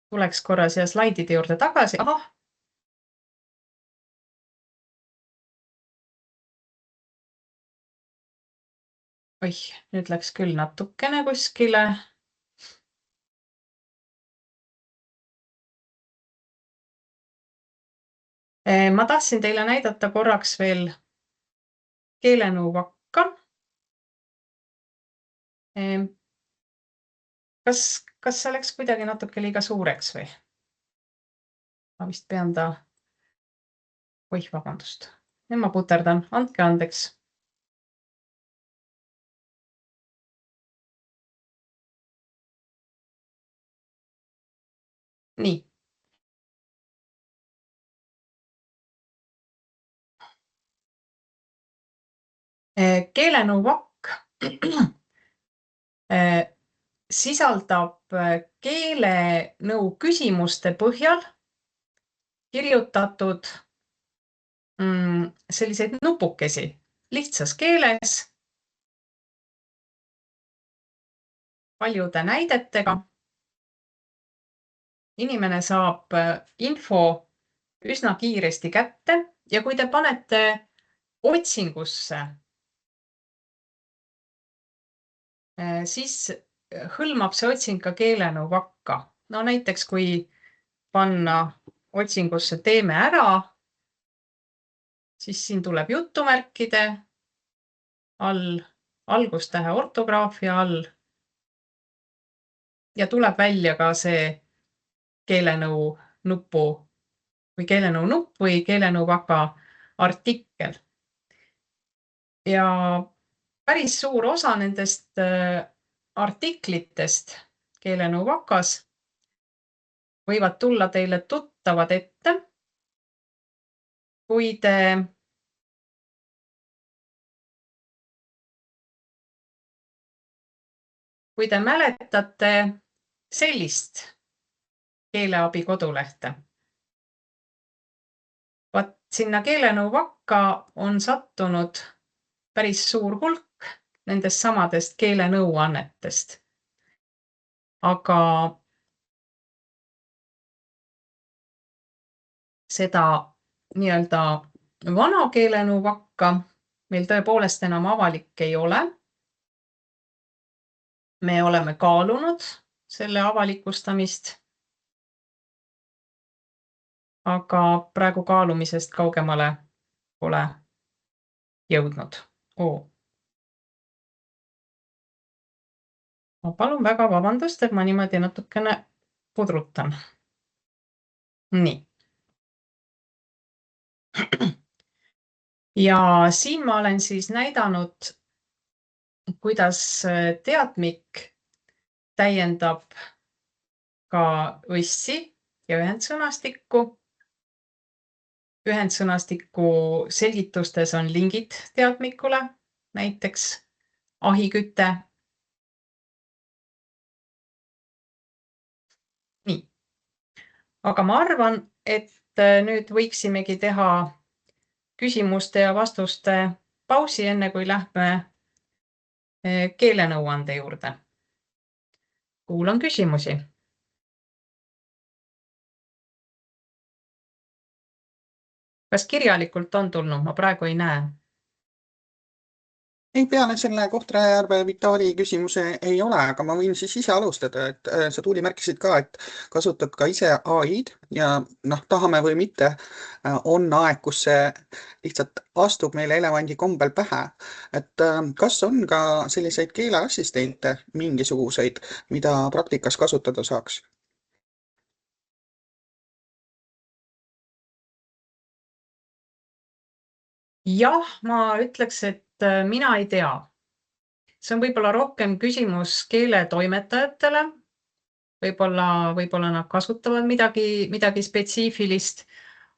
tuleks korra siia slaidide juurde tagasi. Ahah. Oih, nüüd läks küll natukene kuskile. Ma tahtsin teile näidata korraks veel keelenõuvakka. Kas see läks kuidagi natuke liiga suureks või? Ma vist pean ta... Oih, vabandust. Nüüd ma puterdan. Andke andeks. Nii. Keelenõuvakk sisaldab keelenõu küsimuste põhjal kirjutatud selliseid nupukesi lihtsas keeles, paljude näidetega. Inimene saab info üsna kiiresti kätte ja kui te panete otsingusse, siis hõlmab see otsing ka keelenõuvakka. No näiteks kui panna otsingusse teeme ära, siis siin tuleb jutumärkide all, algustähe ortograafia all ja tuleb välja ka see keelenõu nupu või keelenõu nupp või keelenõuvaka artikkel. Ja päris suur osa nendest artiklitest keelenõuvakas võivad tulla teile tuttavad ette, kui te mäletate sellist keeleabi kodulehte. Vaat sinna keelenõuvakka on sattunud päris suur hulk nendest samadest keelenõuannetest. Aga seda nii-öelda vana keelenõuvakka meil tõepoolest enam avalik ei ole. Me oleme kaalunud selle avalikustamist, aga praegu kaalumisest kaugemale pole jõudnud. Ma palun väga vabandust, et ma niimoodi natukene pudrutan. Nii. Ja siin ma olen siis näidanud, kuidas teadmik täiendab ka õssi ja ühendsõnastikku. Ühendsõnastiku selgitustes on lingid teadmikule, näiteks ahiküte. Nii. Aga ma arvan, et nüüd võiksimegi teha küsimuste ja vastuste pausi, enne kui lähme keelenõuande juurde. kuulan küsimusi. Kas kirjalikult on tulnud? Ma praegu ei näe. Ei, peale selle Kohtla-Järve Vitali küsimuse ei ole, aga ma võin siis ise alustada, et sa Tuuli märkisid ka, et kasutad ka ise AI-d ja tahame või mitte, on aeg, kus see lihtsalt astub meile elevandi kombel pähe. Et kas on ka selliseid keeleassistente mingisuguseid, mida praktikas kasutada saaks? Jah, ma ütleks, et mina ei tea. See on võib-olla rohkem küsimus keeletoimetajatele. Võib-olla nad kasutavad midagi spetsiifilist,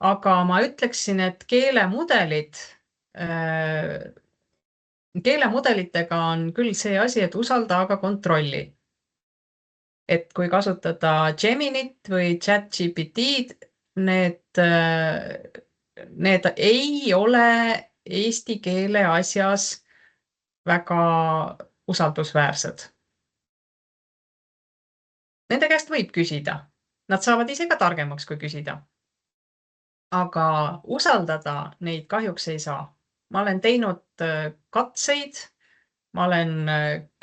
aga ma ütleksin, et keelemudelitega on küll see asi, et usalda, aga kontrolli. Et kui kasutada Geminit või ChatGPT-d, need ei ole eesti keele asjas väga usaldusväärsed. Nende käest võib küsida. Nad saavad ise ka targemaks, kui küsida. Aga usaldada neid kahjuks ei saa. Ma olen teinud katseid, ma olen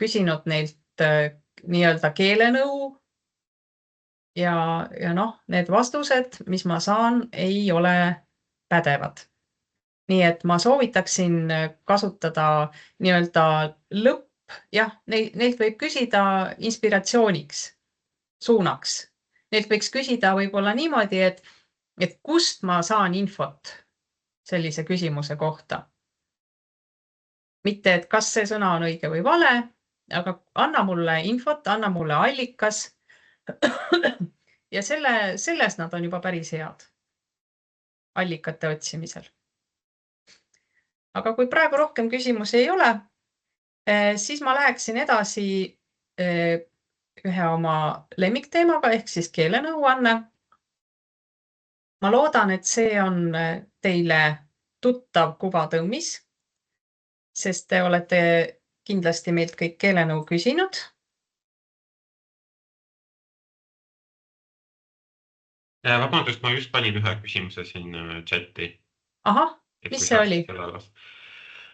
küsinud neilt nii-öelda keelenõu ja need vastused, mis ma saan, ei ole pädevad. Nii et ma soovitaksin kasutada nii-öelda lõpp. Jah, neilt võib küsida inspiratsiooniks, suunaks. Neilt võiks küsida võib-olla niimoodi, et kust ma saan infot sellise küsimuse kohta. Mitte, et kas see sõna on õige või vale, aga anna mulle infot, anna mulle allikas. Ja selles nad on juba päris head allikate otsimisel. Aga kui praegu rohkem küsimusi ei ole, siis ma läheksin edasi ühe oma lemmikteemaga ehk siis keelenõuanne. Ma loodan, et see on teile tuttav kuvatõmmis, sest te olete kindlasti meilt kõik keelenõu küsinud. Vabandust, ma just panin ühe küsimuse siin chati. Ahah, mis see oli?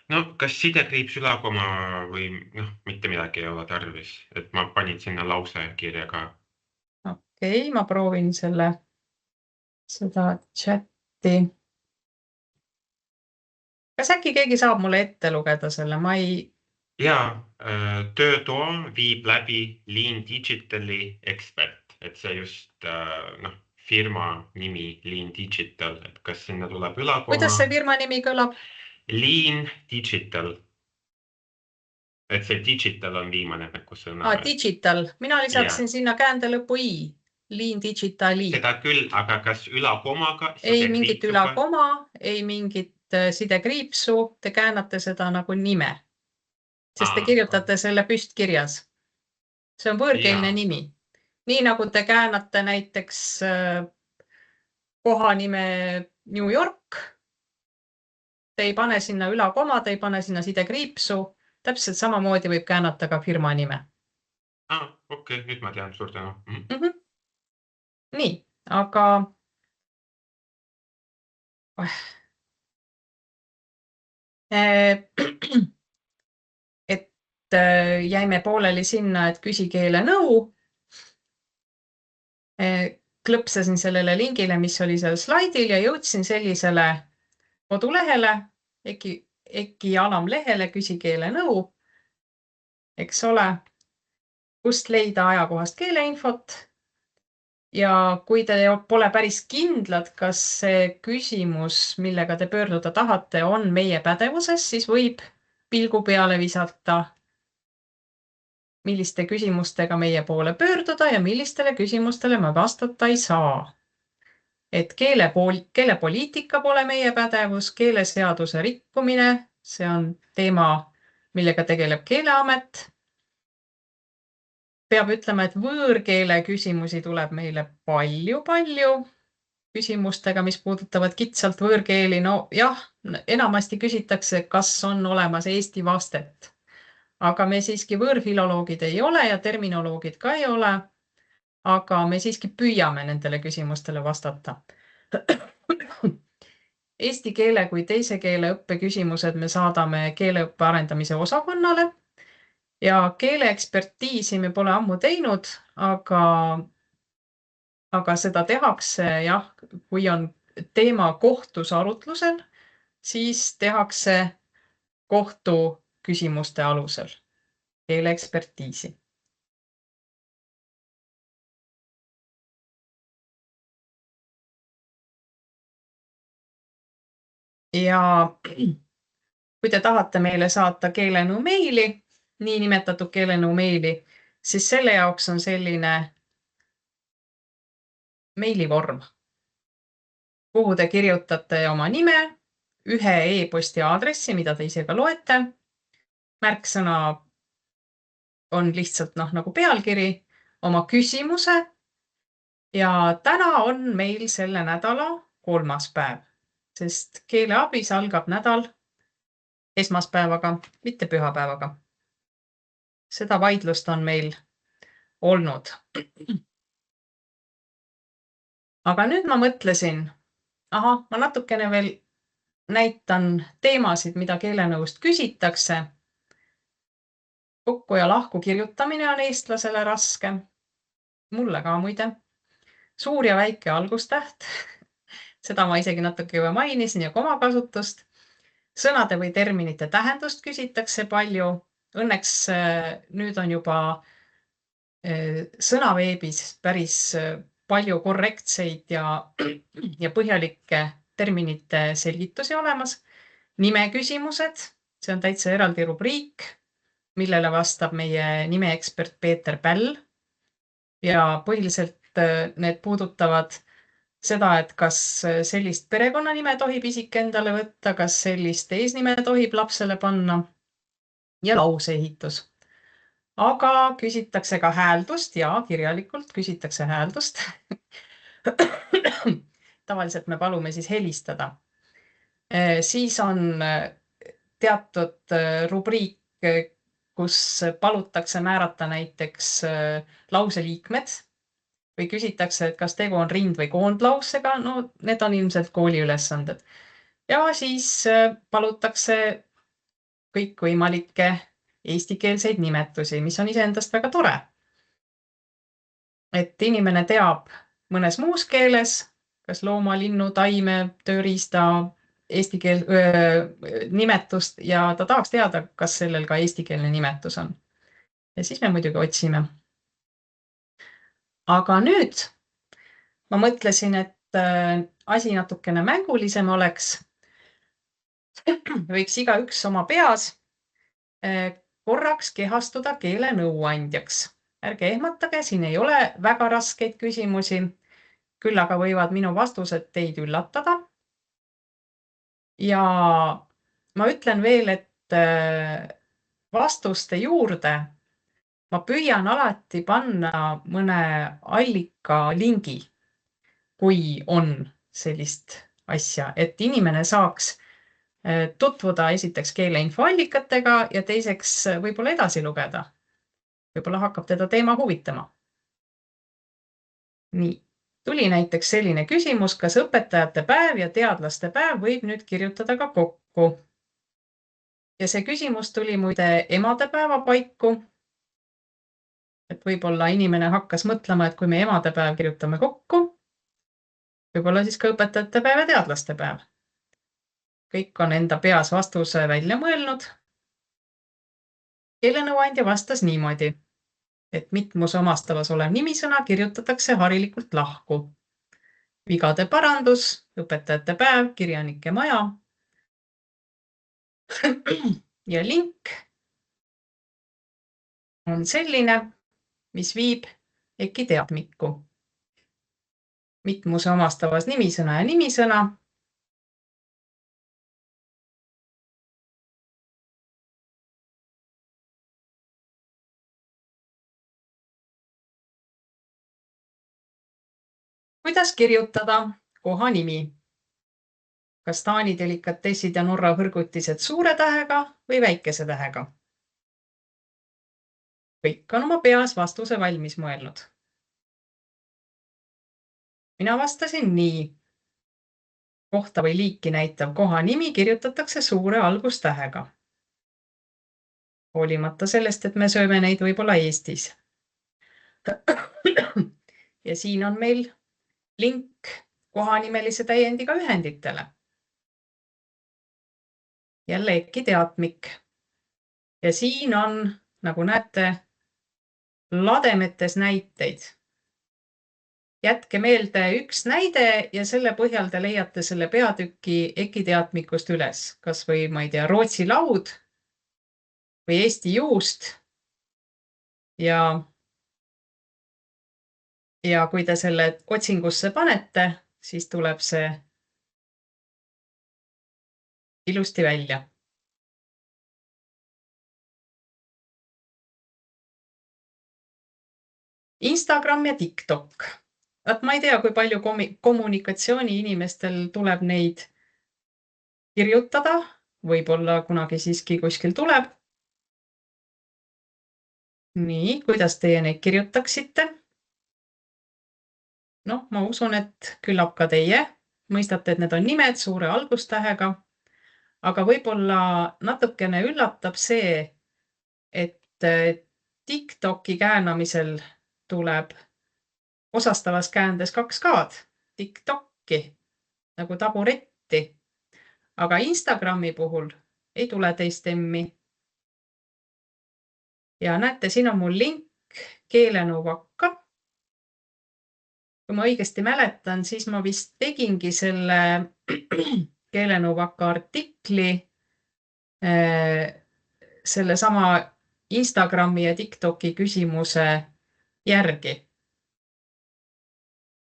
No, kas sidekriips ülakoma või mitte midagi ei ole tarvis, et ma panin sinna lause kirja ka. Okei, ma proovin seda chatti. Kas äkki keegi saab mulle ette lugeda selle? Jaa, töötoa viib läbi Lean Digitali ekspert, et see just firma nimi Lean Digital, et kas sinna tuleb ülakoma? Kuidas see firma nimi kõlab? Lean Digital. Et see digital on viimane sõna. Digital. Mina lisaksin sinna käände lõpu i. Lean Digitali. Seda küll, aga kas ülakomaga? Ei mingit ülakoma, ei mingit sidekriipsu. Te käänate seda nagu nime. Sest te kirjutate selle püstkirjas. See on võõrkeelne nimi. Nii nagu te käänate näiteks kohanime New York. Te ei pane sinna ülakoma, te ei pane sinna sidekriipsu. Täpselt samamoodi võib käänata ka firma nime. Okei, nüüd ma tean, suur tänu. Nii, aga et jäime pooleli sinna, et küsi keelenõu. Klõpsasin sellele lingile, mis oli seal slaidil ja jõudsin sellisele kodulehele, EKI alamlehele, küsi keelenõu, eks ole, kust leida ajakohast keeleinfot. Ja kui te pole päris kindlad, kas see küsimus, millega te pöörduda tahate, on meie pädevuses, siis võib pilgu peale visata, milliste küsimustega meie poole pöörduda ja millistele küsimustele me vastata ei saa. Et keelepoliitika pole meie pädevus, keeleseaduse rikkumine, see on teema, millega tegeleb Keeleamet. Peab ütlema, et võõrkeele küsimusi tuleb meile palju küsimustega, mis puudutavad kitsalt võõrkeeli. No jah, enamasti küsitakse, kas on olemas eesti vastet. aga me siiski võõrfiloloogid ei ole ja terminoloogid ka ei ole. Aga me siiski püüame nendele küsimustele vastata. Eesti keele kui teise keele õppe küsimused me saadame keeleõppe arendamise osakonnale ja keeleekspertiisi me pole ammu teinud, aga seda tehakse jah, kui on teema kohtus arutlusel, siis tehakse kohtu küsimuste alusel keeleekspertiisi. Ja kui te tahate meile saata keelenõu meili, niinimetatud keelenõu meili, siis selle jaoks on selline meilivorm, kuhu te kirjutate oma nime, ühe e-posti aadressi, mida te ise ka loete. Märksõna on lihtsalt nagu pealkiri, oma küsimuse. Ja täna on meil selle nädala 3. päev, sest keeleabis algab nädal esmaspäevaga, mitte pühapäevaga. Seda vaidlust on meil olnud. Aga nüüd ma mõtlesin, ma natukene veel näitan teemasid, mida keelenõust küsitakse. Kokku ja lahku kirjutamine on eestlasele raske. Mulle ka muide. Suur ja väike algustäht. Seda ma isegi natuke juba mainisin ja komakasutust. Sõnade või terminite tähendust küsitakse palju. Õnneks nüüd on juba sõnaveebis päris palju korrektseid ja põhjalikke terminite selgitusi olemas. Nimeküsimused, see on täitsa eraldi rubriik, millele vastab meie nimeekspert Peeter Päll. Ja põhiliselt need puudutavad seda, et kas sellist perekonnanime tohib isik endale võtta, kas sellist eesnime tohib lapsele panna ja lauseehitus. Aga küsitakse ka hääldust ja kirjalikult küsitakse hääldust. Tavaliselt me palume siis helistada. Siis on teatud rubriik, kus palutakse määrata näiteks lauseliikmed või küsitakse, et kas tegu on rind- või koondlausega. No need on ilmselt kooliülesanded. Ja siis palutakse kõikvõimalikke eestikeelseid nimetusi, mis on iseendast väga tore. Et inimene teab mõnes muus keeles, kas looma, linnu, taime, tööriista, eesti nimetust ja ta tahaks teada, kas sellel ka eestikeelne nimetus on. Ja siis me muidugi otsime. Aga nüüd ma mõtlesin, et asi natukene mängulisem oleks. Võiks igaüks oma peas korraks kehastuda keele nõuandjaks. Ärge ehmatage, siin ei ole väga raskeid küsimusi, küll aga võivad minu vastused teid üllatada. Ja ma ütlen veel, et vastuste juurde ma püüan alati panna mõne allika lingi, kui on sellist asja, et inimene saaks tutvuda esiteks keeleinfoallikatega ja teiseks võib-olla edasi lugeda. Võib-olla hakkab teda teema huvitama. Nii, tuli näiteks selline küsimus, kas õpetajate päev ja teadlaste päev võib nüüd kirjutada ka kokku. Ja see küsimus tuli muide emadepäeva paiku. Et võib-olla inimene hakkas mõtlema, et kui me emadepäev kirjutame kokku, võib-olla siis ka õpetajate päev ja teadlaste päev. Kõik on enda peas vastuse välja mõelnud. Keelenõuandja vastas niimoodi, et mitmuse omastavas olev nimisõna kirjutatakse harilikult lahku. Vigade parandus, õpetajate päev, kirjanike maja. Ja link on selline, mis viib EKI teadmikku. Mitmuse omastavas nimisõna ja nimisõna. Kuidas kirjutada kohanimi? Kas Taani delikatessid ja Norra hõrgutised suure tähega või väikese tähega? kõik on oma peas vastuse valmis mõelnud. Mina vastasin nii. Kohta või liiki näitav koha nimi kirjutatakse suure algustähega. Hoolimata sellest, et me sööme neid võib-olla Eestis. Ja siin on meil link kohanimelise täiendiga ühenditele. Jälle EKI teatmik. Ja siin on, nagu näete, lademetes näiteid. Jätke meelde üks näide ja selle põhjal te leiate selle peatüki EKI teatmikust üles. Kas või, ma ei tea, Rootsi laud või Eesti juust. Ja kui te selle otsingusse panete, siis tuleb see ilusti välja. Instagram ja TikTok. Ma ei tea, kui palju kommunikatsiooni inimestel tuleb neid kirjutada. Võib-olla kunagi siiski kuskil tuleb. Nii, kuidas teie neid kirjutaksite? Ma usun, et küllap ka teie mõistate, et need on nimed suure algustähega. Aga võib-olla natukene üllatab see, et TikToki käänamisel tuleb osastavas käändes 2 K-d, TikTokki, nagu taburetti. Aga Instagrami puhul ei tule teist M-i. Ja näete, siin on mul link keelenõuvakka. Kui ma õigesti mäletan, siis ma vist tegingi selle keelenõuvakka artikli selle sama Instagrami ja TikToki küsimuse järgi.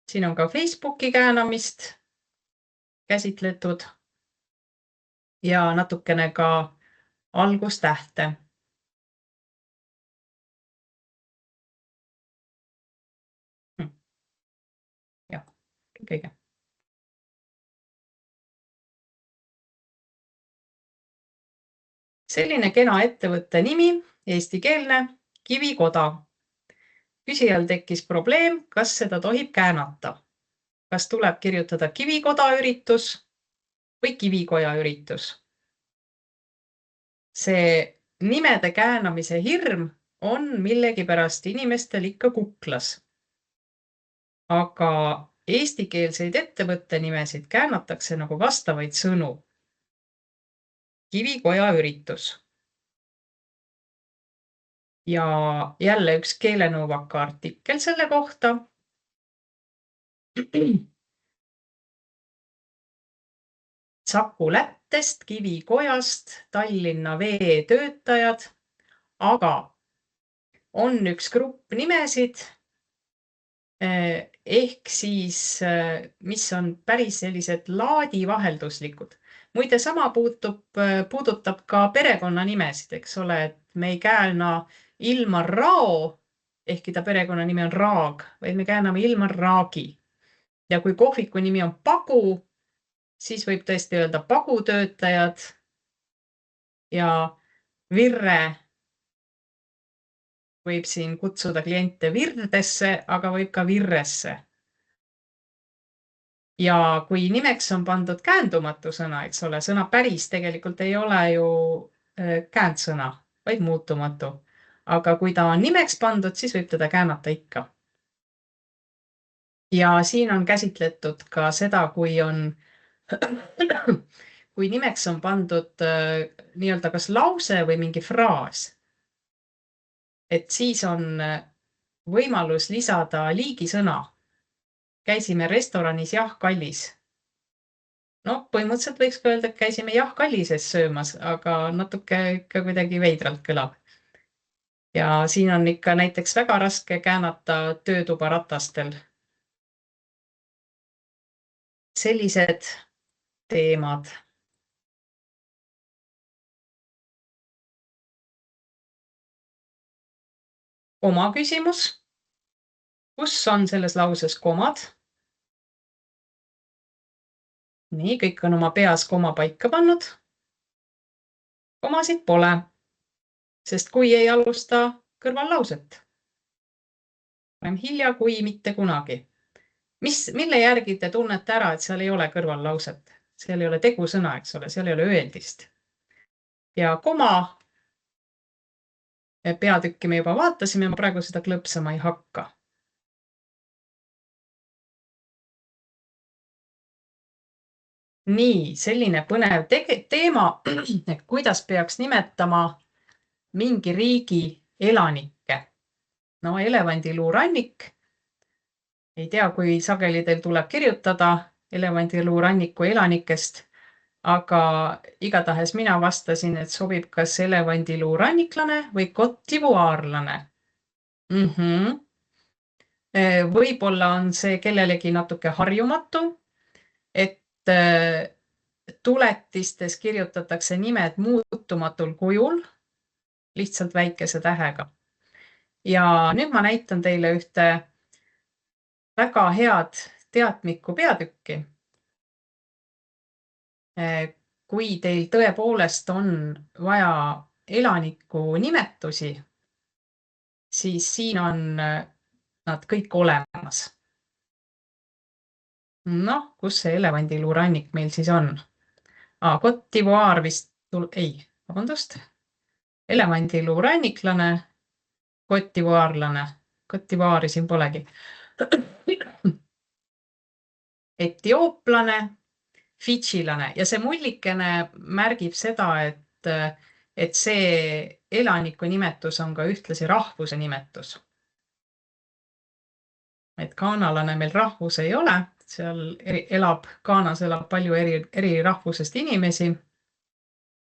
Siin on ka Facebooki käänamist käsitletud ja natukene ka algustähte. Jah, kõige. Selline kena ettevõtte nimi, eestikeelne Kivikoda. Küsijal tekkis probleem, kas seda tohib käänata. Kas tuleb kirjutada Kivikoda üritus või Kivikoja üritus? See nimede käänamise hirm on millegipärast inimestel ikka kuklas. Aga eestikeelseid ettevõtte nimesid käänatakse nagu vastavaid sõnu. Kivikoja üritus. Ja jälle üks keelenõuvaka artikkel selle kohta. Saku Lättest, Kivikojast, Tallinna veetöötajad, aga on üks grupp nimesid, ehk siis, mis on päris sellised laadivahelduslikud. Muide, sama puudutab ka perekonnanimesid, eks ole, et me ei käälna Ilmar Rao, ehkki ta perekonnanimi on Raag, vaid me kääname Ilmar Raagi. Ja kui kohviku nimi on Pagu, siis võib tõesti öelda pagutöötajad ja Virre võib siin kutsuda kliente Virdesse, aga võib ka Virresse. Ja kui nimeks on pandud käändumatu sõna, eks ole, sõna päris tegelikult ei ole ju käändsõna, vaid muutumatu. Aga kui ta on nimeks pandud, siis võib teda käänata ikka. Ja siin on käsitletud ka seda, kui nimeks on pandud nii-öelda kas lause või mingi fraas. Et siis on võimalus lisada liigisõna. Käisime restoranis Jah Kallis. Põhimõtteliselt võiks öelda, et käisime Jah Kallises söömas, aga natuke ikka kuidagi veidralt kõlab. Ja siin on ikka näiteks väga raske käänata töötuba ratastel. Sellised teemad. Oma küsimus. Kus on selles lauses komad? Nii, kõik on oma peas koma paika pannud. Komasid pole, sest kui ei alusta kõrvallauset. Parem hilja kui mitte kunagi. Mille järgi te tunnete ära, et seal ei ole kõrvallauset? Seal ei ole tegusõna, eks ole, seal ei ole öeldist. Ja koma peatükki me juba vaatasime, ma praegu seda klõpsama ei hakka. Nii, selline põnev teema, et kuidas peaks nimetama mingi riigi elanikke. No elevandiluurannik. Ei tea, kui sageli teil tuleb kirjutada elevandiluuranniku elanikest, aga igatahes mina vastasin, et sobib kas elevandiluuranniklane või kotivuaarlane. Võib-olla on see kellelegi natuke harjumatu, et tuletistes kirjutatakse nimed muutumatul kujul, lihtsalt väikese tähega. Ja nüüd ma näitan teile ühte väga head teatmiku peatükki. Kui teil tõepoolest on vaja elaniku nimetusi, siis siin on nad kõik olemas. Noh, kus see elevandiluurannik meil siis on? Cote d'Ivoire vist vabandust. Elevandiluuranniklane, Cote d'Ivoirelane. Cote d'Ivoire'i siin polegi. Etiooplane, fidžilane ja see mullikene märgib seda, et see elaniku nimetus on ka ühtlasi rahvuse nimetus. Et gaanalane meil rahvus ei ole, seal Gaanas elab palju eri rahvusest inimesi.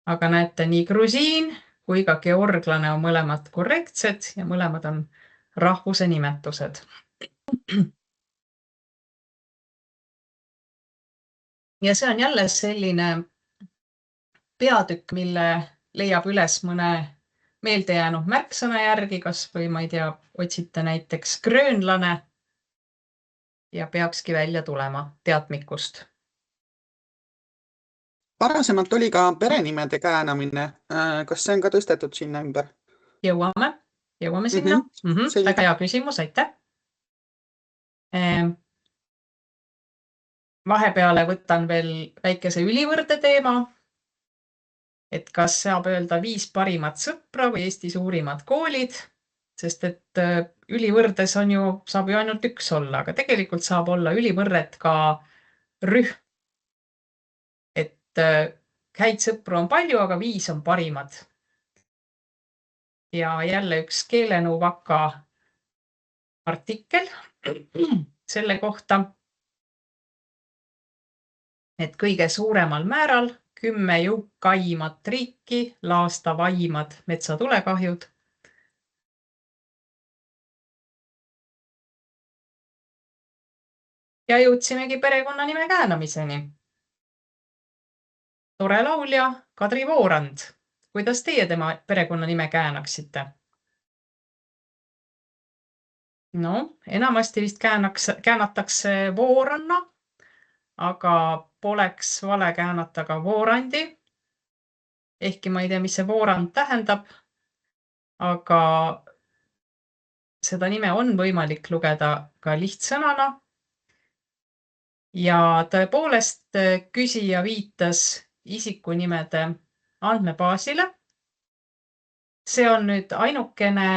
Aga näete, nii grusiin kui ka georglane on mõlemad korrektsed ja mõlemad on rahvuse nimetused. Ja see on jälle selline peatükk, mille leiab üles mõne meeldejäänud märksõna järgi, kas või ma ei tea, otsite näiteks gröönlane ja peakski välja tulema teatmikust. Varasemalt oli ka perenimede käänamine. Kas see on ka tõstetud sinna ümber? Jõuame sinna. Väga hea küsimus, aitäh. Vahepeale võtan veel väikese ülivõrde teema. Et kas saab öelda 5 parimat sõpra või Eesti suurimad koolid, sest et ülivõrdes saab ju ainult üks olla, aga tegelikult saab olla ülivõrret ka rühm. Et häid sõpru on palju, aga 5 on parimad. Ja jälle üks keelenõuvaka artikkel selle kohta, et kõige suuremal määral 10 jõukaimat riiki laasta vaimad metsatulekahjud. Ja jõudsimegi perekonnanime käänamiseni. Tore laulja Kadri Voorand. Kuidas teie tema perekonnanime käänaksite? No, enamasti vist käänatakse Vooranna, aga poleks vale käänata ka Voorandi. Ehkki ma ei tea, mis see Voorand tähendab, aga seda nime on võimalik lugeda ka lihtsõnana. Ja tõepoolest küsija viitas isikunimede andmebaasile. See on nüüd ainukene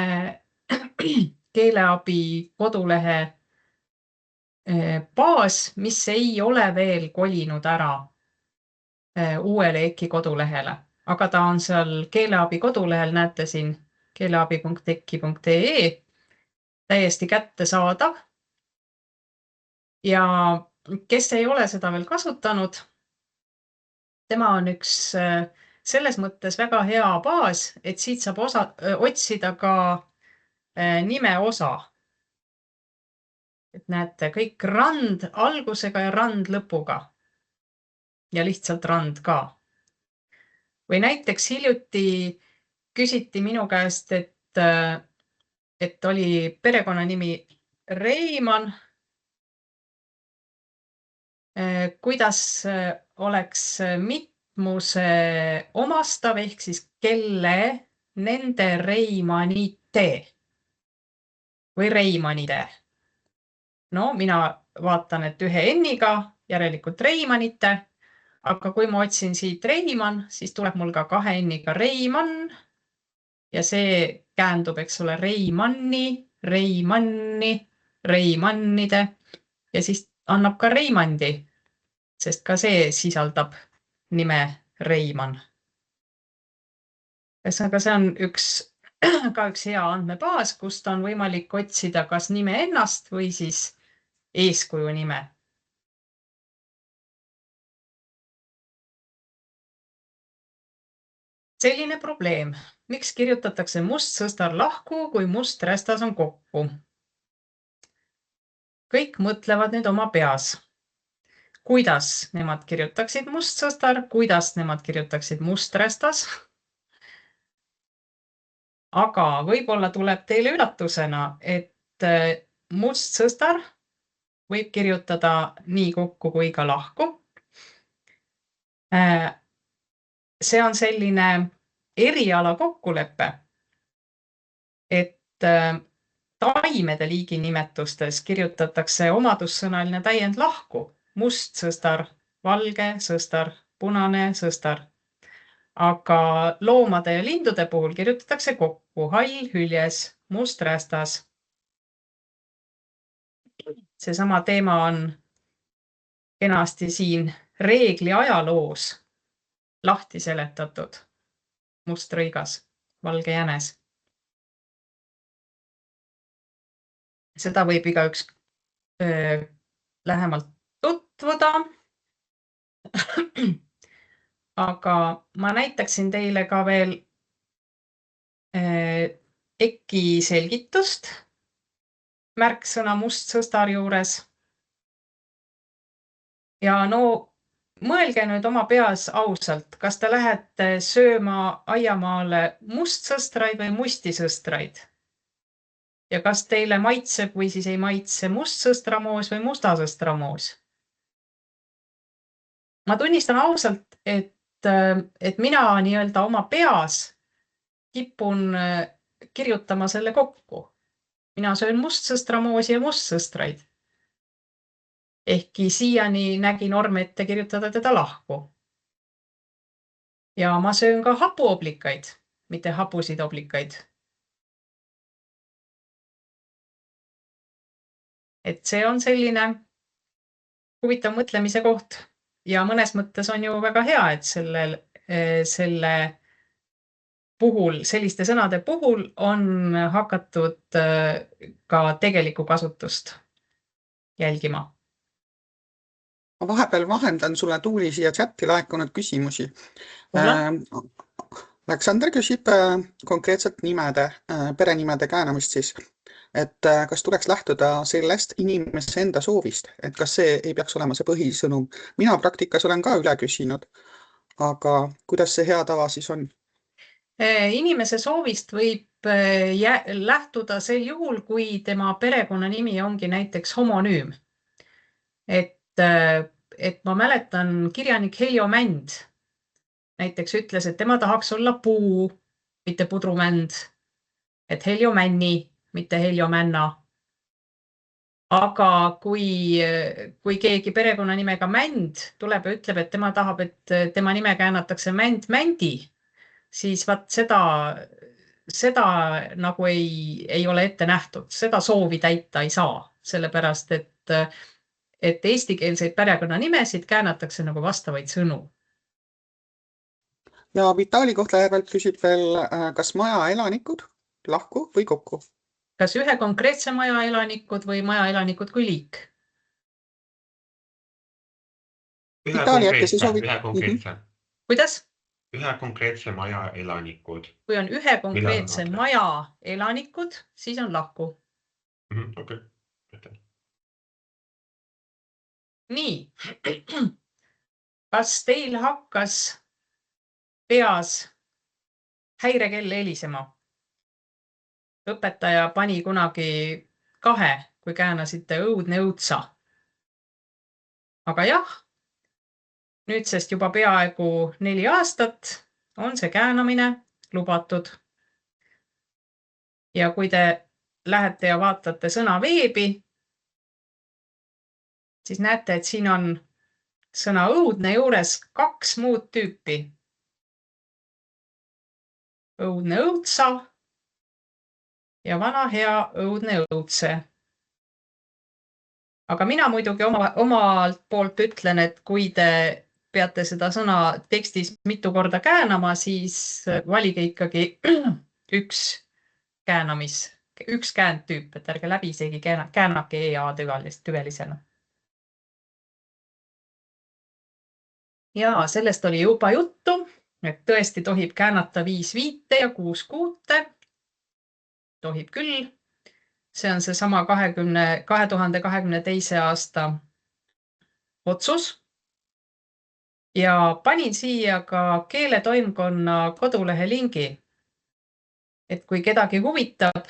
keeleabi kodulehe baas, mis ei ole veel kolinud ära uuele EKI kodulehele. Aga ta on seal keeleabi kodulehel, näete siin keeleabi.eki.ee täiesti kättesaadav. Ja kes ei ole seda veel kasutanud, tema on üks selles mõttes väga hea baas, et siit saab otsida ka nime osa. Et näete, kõik rand algusega ja rand lõpuga. Ja lihtsalt rand ka. Või näiteks hiljuti küsiti minu käest, et oli perekonnanimi Reimann. Kuidas oleks mitmuse omastav ehk siis kelle nende Reimannite Reimante või Reimanide. No mina vaatan, et ühe N-iga, järelikult Reimanite, aga kui ma otsin siit Reiman, siis tuleb mul ka kahe N-iga Reiman ja see käändub, eks ole, Reimanni, Reimanni, Reimannide ja siis annab ka Reimandi, sest ka see sisaldab nime Reiman. Ühesõnaga, see on ka üks hea andmebaas, kust on võimalik otsida kas nime ennast või siis eeskuju nime. Selline probleem. Miks kirjutatakse must sõstar lahku, kui must rästas on kokku? Kõik mõtlevad nüüd oma peas. Kuidas nemad kirjutaksid must sõstar, kuidas nemad kirjutaksid must rästas? Aga võib-olla tuleb teile üllatusena, et must sõstar võib kirjutada nii kokku kui ka lahku. See on selline eriala kokkulepe, et taimede liiginimetustes kirjutatakse omadussõnaline täiend lahku. Must sõstar, valge sõstar, punane sõstar. Aga loomade ja lindude puhul kirjutatakse kokku hall hüljes, must rästas. Seesama teema on kenasti siin reegli ajaloos lahti seletatud. Must rõigas, valge jänes. Seda võib igaüks lähemalt tutvuda. Aga ma näitaksin teile ka veel EKI selgitust märksõna must sõstar juures. Ja no mõelge nüüd oma peas ausalt, kas te lähete sööma aiamaale mustsõstraid või mustisõstraid? Ja kas teile maitseb või siis ei maitse mustsõstramoos või mustasõstramoos? Ma tunnistan ausalt, et mina nii-öelda oma peas kipun kirjutama selle kokku. Mina söön mustsõstramoosi ja mustsõstraid. Ehkki siiani nägi norm ette kirjutada teda lahku. Ja ma söön ka hapuoblikaid, mitte hapusid oblikaid. Et see on selline huvitav mõtlemise koht. Ja mõnes mõttes on ju väga hea, et selle puhul, selliste sõnade puhul on hakatud ka tegelikku kasutust jälgima. Ma vahepeal vahendan sulle Tuuli siia chatti laekunud küsimusi. Aleksander küsib konkreetselt nimede, perenimede käänamist siis. Et kas tuleks lähtuda sellest inimesse enda soovist, et kas see ei peaks olema see põhisõnum. Mina praktikas olen ka üle küsinud, aga kuidas see hea tava siis on? Inimese soovist võib lähtuda sel juhul, kui tema perekonnanimi ongi näiteks homonüüm. Et ma mäletan kirjanik Heljo Mänd näiteks ütles, et tema tahaks olla puu, mitte pudrumänd, et Heljo Männi, mitte Heljo Männa. Aga kui keegi perekonnanimega Mänd tuleb ja ütleb, et tema tahab, et tema nime käänatakse Mänd Mändi, siis vaat seda nagu ei ole ette nähtud. Seda soovi täita ei saa, sellepärast, et eestikeelseid perekonnanimesid käänatakse nagu vastavaid sõnu. Ja Vitali Kohtla-Järvelt küsib veel, kas maja elanikud lahku või kokku? Kas ühe konkreetse maja elanikud või maja elanikud kui liik? Ühe konkreetse. Kuidas? Ühe konkreetse maja elanikud. Kui on ühe konkreetse maja elanikud, siis on lahku. Okay. Nii. Kas teil hakkas peas häirekell helisema? Õpetaja pani kunagi 2, kui käänasite õudne õudsa. Aga jah, nüüdsest juba peaaegu 4 aastat on see käänamine lubatud. Ja kui te lähete ja vaatate sõna veebi, siis näete, et siin on sõna õudne juures 2 muud tüüpi. Õudne õudsa ja vana hea õudne õudse. Aga mina muidugi omalt poolt ütlen, et kui te peate seda sõna tekstis mitu korda käänama, siis valige ikkagi üks käändtüüp, et ärge läbi isegi käänake EA tüvelisena. Ja sellest oli juba juttu, et tõesti tohib käänata 5 viite ja 6 kuute. Tohib küll. See on see sama 2022. aasta otsus. Ja panin siia ka keeletoimkonna kodulehe lingi. Et kui kedagi huvitab,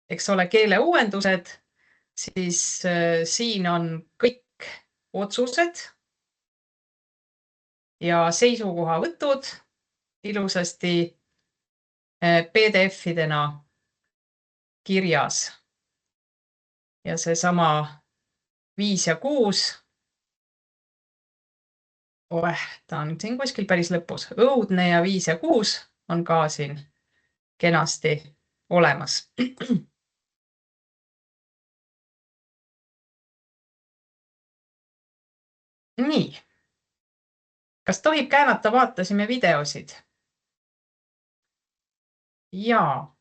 eks ole, keeleuuendused, siis siin on kõik otsused ja seisukohavõtud ilusasti PDF-idena kirjas. Ja see sama 5 ja 6. Ta on siin kuskil päris lõpus. Õudne ja 5 ja 6 on ka siin kenasti olemas. Nii. Kas tohib käänata, vaatasime videosid? Jaa.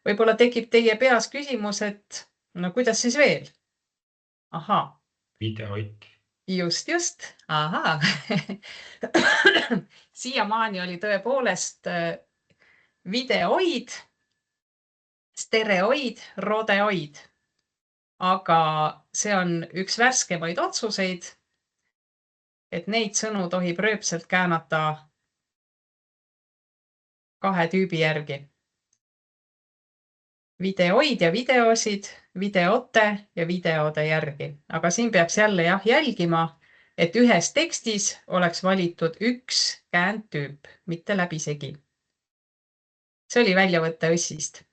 Võib-olla tekib teie peas küsimus, et no kuidas siis veel? Ahaa. Videoid. Just. Ahaa. Siiamaani oli tõepoolest videoid, stereoid, rodeoid. Aga see on üks värskemaid otsuseid, et neid sõnu tohib rööpselt käänata 2 tüübi järgi. Videoid ja videosid, videote ja videode järgi. Aga siin peaks jälle jälgima, et ühes tekstis oleks valitud üks käändtüüp, mitte läbisegi. See oli väljavõtte õssist.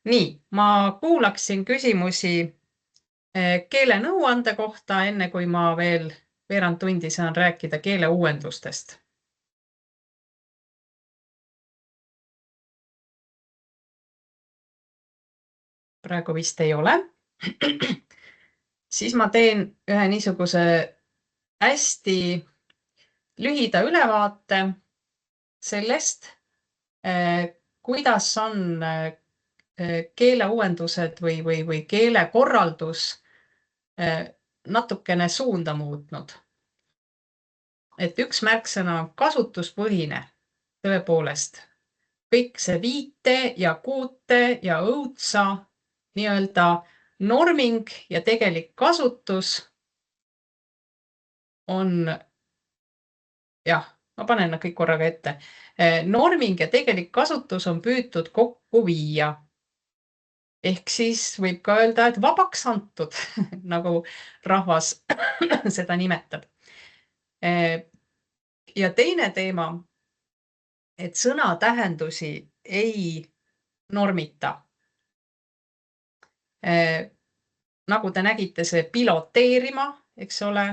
Nii, ma kuulaksin küsimusi keelenõuande kohta, enne kui ma veel veerand tundi saan rääkida keeleuuendustest. Praegu vist ei ole. Siis ma teen ühe niisuguse hästi lühida ülevaate sellest, kuidas on keeleuuendused või keelekorraldus natukene suunda muutnud. Et üks märksõna on kasutuspõhine, tõepoolest. Kõik see viite ja kuute ja õudsa nii-öelda norming ja tegelik kasutus on, ma panen kõik korraga ette. Norming ja tegelik kasutus on püütud kokku viia. Ehk siis võib ka öelda, et vabaks antud, nagu rahvas seda nimetab. Ja teine teema, et sõna tähendusi ei normita. Nagu te nägite, see piloteerima, eks ole,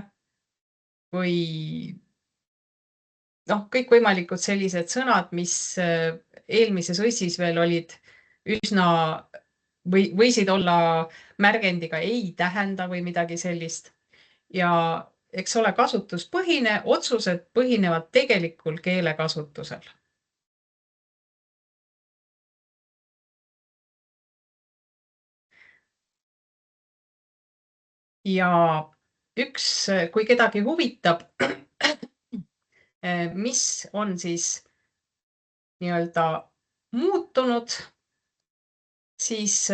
või kõikvõimalikud sellised sõnad, mis eelmises õssis veel olid üsna võisid olla märgendiga ei tähenda või midagi sellist. Ja eks ole, kasutuspõhine, otsused põhinevad tegelikul keelekasutusel. Ja kui kedagi huvitab, mis on siis nii-öelda muutunud, siis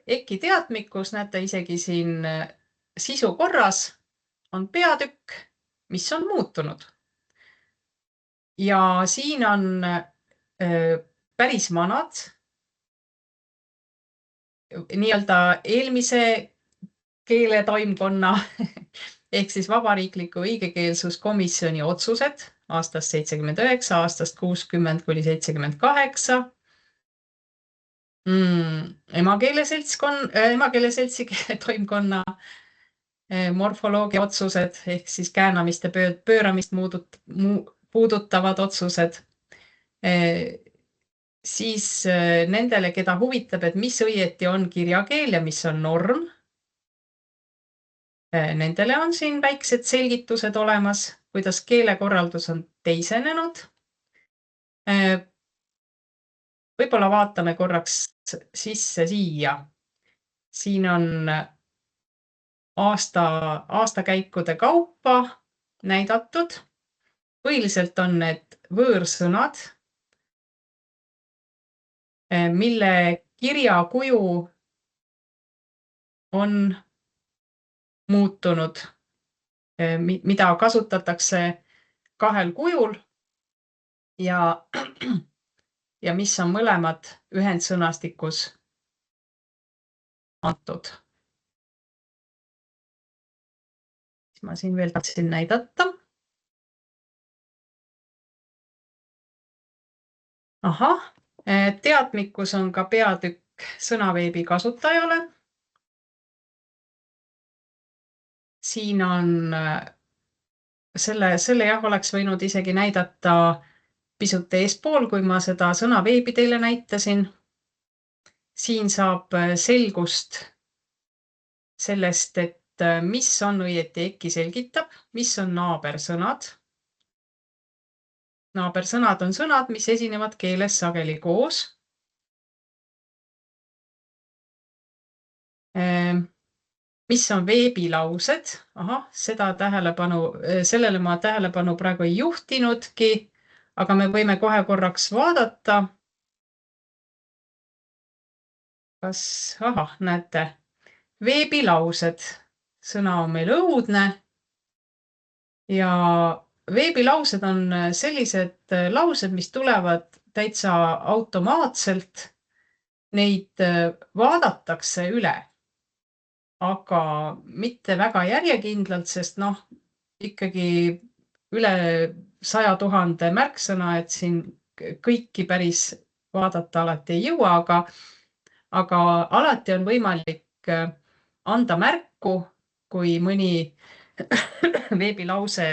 EKI teadmikus näete isegi siin sisu korras on peatükk, mis on muutunud. Ja siin on päris vanad, nii-öelda eelmise keeletoimkonna ehk siis Vabariikliku õigekeelsuskomisjoni otsused aastast 79, aastast 60 kuni 78. emakeeleseltsi keeletoimkonna morfoloogia otsused ehk siis käänamist ja pööramist puudutavad otsused. Siis nendele, keda huvitab, et mis õieti on kirjakeel ja mis on norm, nendele on siin väiksed selgitused olemas, kuidas keelekorraldus on teisenenud. Võib-olla vaatame korraks sisse siia. Siin on aastakäikude kaupa näidatud. Põhiliselt on need võõrsõnad, mille kirjakuju on muutunud, mida kasutatakse kahel kujul ja mis on mõlemad ühendsõnastikus antud. Ma siin veel tahtsin näidata. Ahah, teadmikkus on ka peatükk sõnaveebi kasutajale. Siin on selle jah, oleks võinud isegi näidata pisut eespool, kui ma seda sõnaveebi teile näitasin. Siin saab selgust sellest, et mis on õieti EKI selgitab, mis on naabersõnad. Naabersõnad on sõnad, mis esinevad keeles sageli koos. Mis on veebilaused? Ahah, sellele ma tähelepanu praegu ei juhtinudki, aga me võime kohe korraks vaadata. Näete, veebilaused. Sõna on meil õudne ja veebilaused on sellised laused, mis tulevad täitsa automaatselt. Neid vaadatakse üle, aga mitte väga järjekindlalt, sest ikkagi üle 100 000 märksõna, et siin kõiki päris vaadata alati ei jõua, aga alati on võimalik anda märku, kui mõni veebilause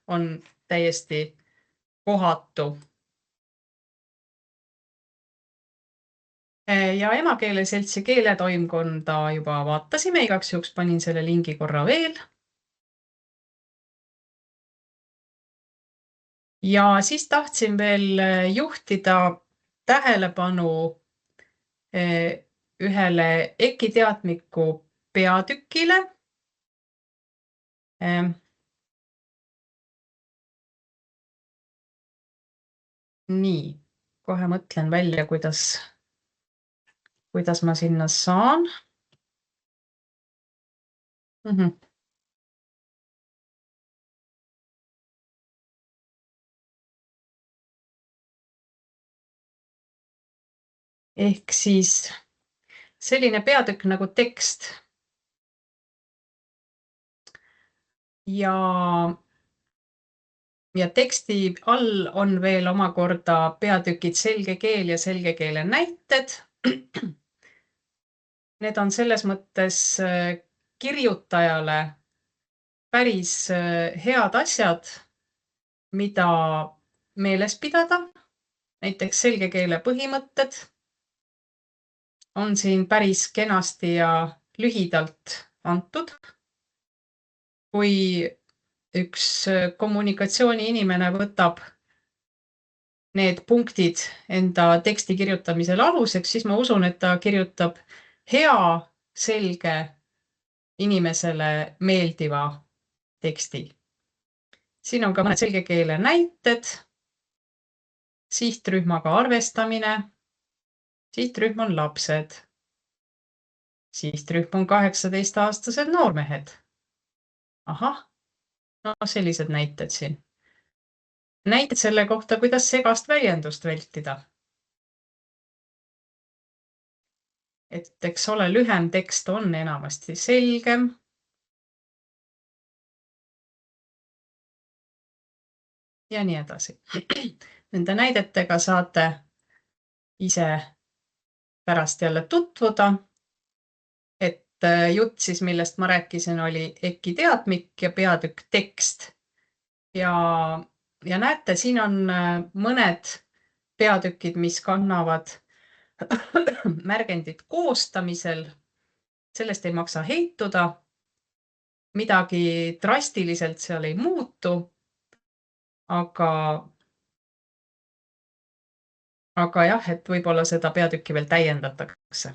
on täiesti kohatu. Ja emakeeleseltsi keeletoimkonda juba vaatasime, igaks juhuks panin selle lingi korra veel. Ja siis tahtsin veel juhtida tähelepanu ühele EKI teadmiku peatükile. Nii, kohe mõtlen välja, kuidas ma sinna saan. Ehk siis selline peatükk nagu tekst. Ja teksti all on veel omakorda peatükid selge keel ja selge keele näited. Need on selles mõttes kirjutajale päris head asjad, mida meeles pidada. Näiteks selge keele põhimõtted on siin päris kenasti ja lühidalt antud. Kui üks kommunikatsiooniinimene võtab need punktid enda teksti kirjutamisel aluseks, siis ma usun, et ta kirjutab hea, selge, inimesele meeldiva teksti. Siin on ka mõned selge keele näited. Sihtrühmaga arvestamine. Sihtrühm on lapsed. Sihtrühm on 18-aastased noormehed. Ahah, sellised näited siin. Näited selle kohta, kuidas segast väljendust vältida. Et eks ole, lühem tekst on enamasti selgem. Ja nii edasi. Nende näidetega saate ise pärast jälle tutvuda. Et jutt siis, millest ma rääkisin, oli EKI teadmik ja peatükk tekst. Ja näete, siin on mõned peatükid, mis kannavad märgendit koostamisel. Sellest ei maksa heituda. Midagi drastiliselt seal ei muutu, aga jah, et võib-olla seda peatükki veel täiendatakse.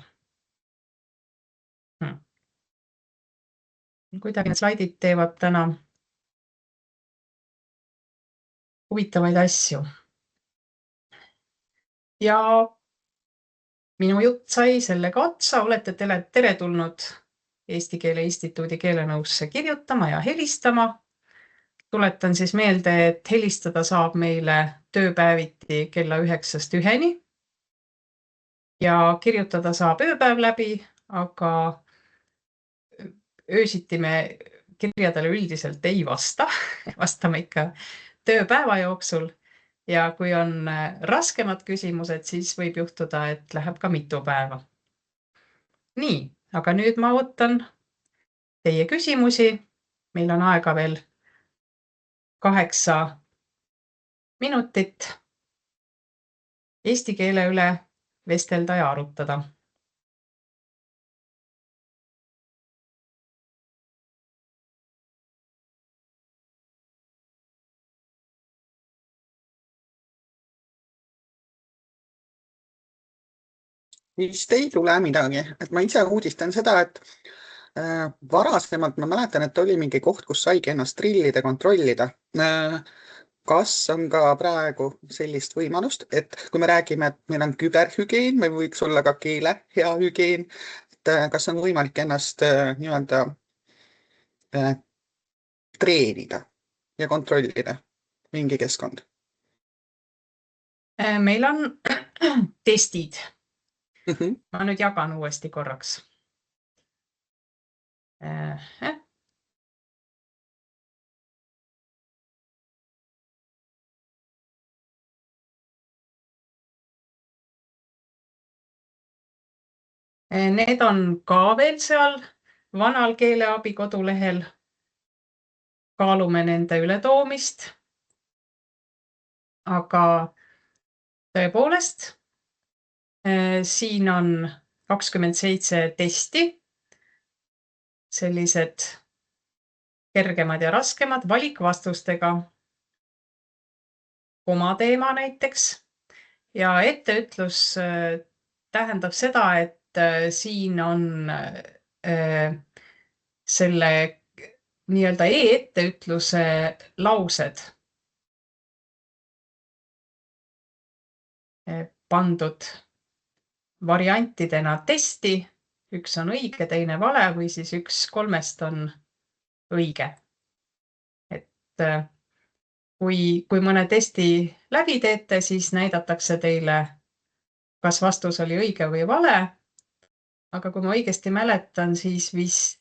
Kuidagi need slaidid teevad täna huvitavaid asju. Ja minu jutt sai sellega otsa. Olete teretulnud Eesti Keele Instituudi keelenõusse kirjutama ja helistama. Tuletan siis meelde, et helistada saab meile tööpäeviti kella 9-1. Ja kirjutada saab ööpäev läbi, aga öösiti me kirjadele üldiselt ei vasta. Vastame ikka tööpäeva jooksul. Ja kui on raskemad küsimused, siis võib juhtuda, et läheb ka mitu päeva. Nii, aga nüüd ma ootan teie küsimusi. Meil on aega veel 8 minutit eesti keele üle vestelda ja arutada. Vist ei tule midagi. Et ma ise uudistan seda, et varasemalt ma mäletan, et oli mingi koht, kus saigi ennast trillida, kontrollida. Kas on ka praegu sellist võimalust, et kui me räägime, et meil on küberhügieen, meil võiks olla ka keele hea hügieen, et kas on võimalik ennast nii-öelda treenida ja kontrollida mingi keskkond? Meil on testid. Ma nüüd jagan uuesti korraks. Need on ka veel seal vanal keeleabi kodulehel. Kaalume nende ületoomist. Aga tõepoolest, siin on 27 testi. Sellised kergemad ja raskemad valikvastustega. Oma teema näiteks. Ja etteütlus tähendab seda, et siin on selle nii-öelda e-etteütluse laused pandud variantidena testi. Üks on õige, teine vale või siis üks 3 on õige. Et kui mõne testi läbi teete, siis näidatakse teile, kas vastus oli õige või vale. Aga kui ma õigesti mäletan, siis vist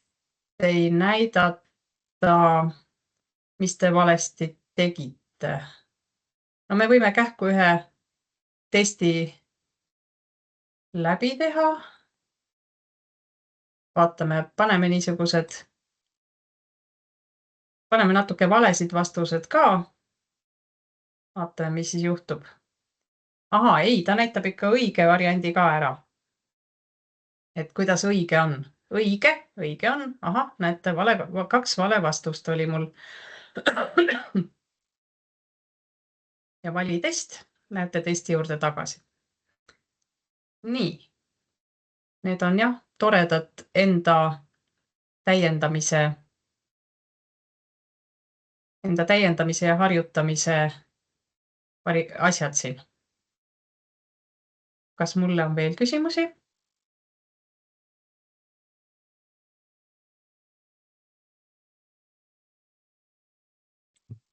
ei näidata, mis te valesti tegite. No me võime kähku ühe testi läbi teha. Vaatame, paneme natuke valesid vastused ka. Vaatame, mis siis juhtub. Aha, ei, ta näitab ikka õige variandi ka ära. Et kuidas õige on? Õige on. Aha, näete, 2 vale vastust oli mul. Ja vali test. Lähete testi juurde tagasi. Nii. Need on jah, toredad enda täiendamise ja harjutamise asjad siin. Kas mulle on veel küsimusi?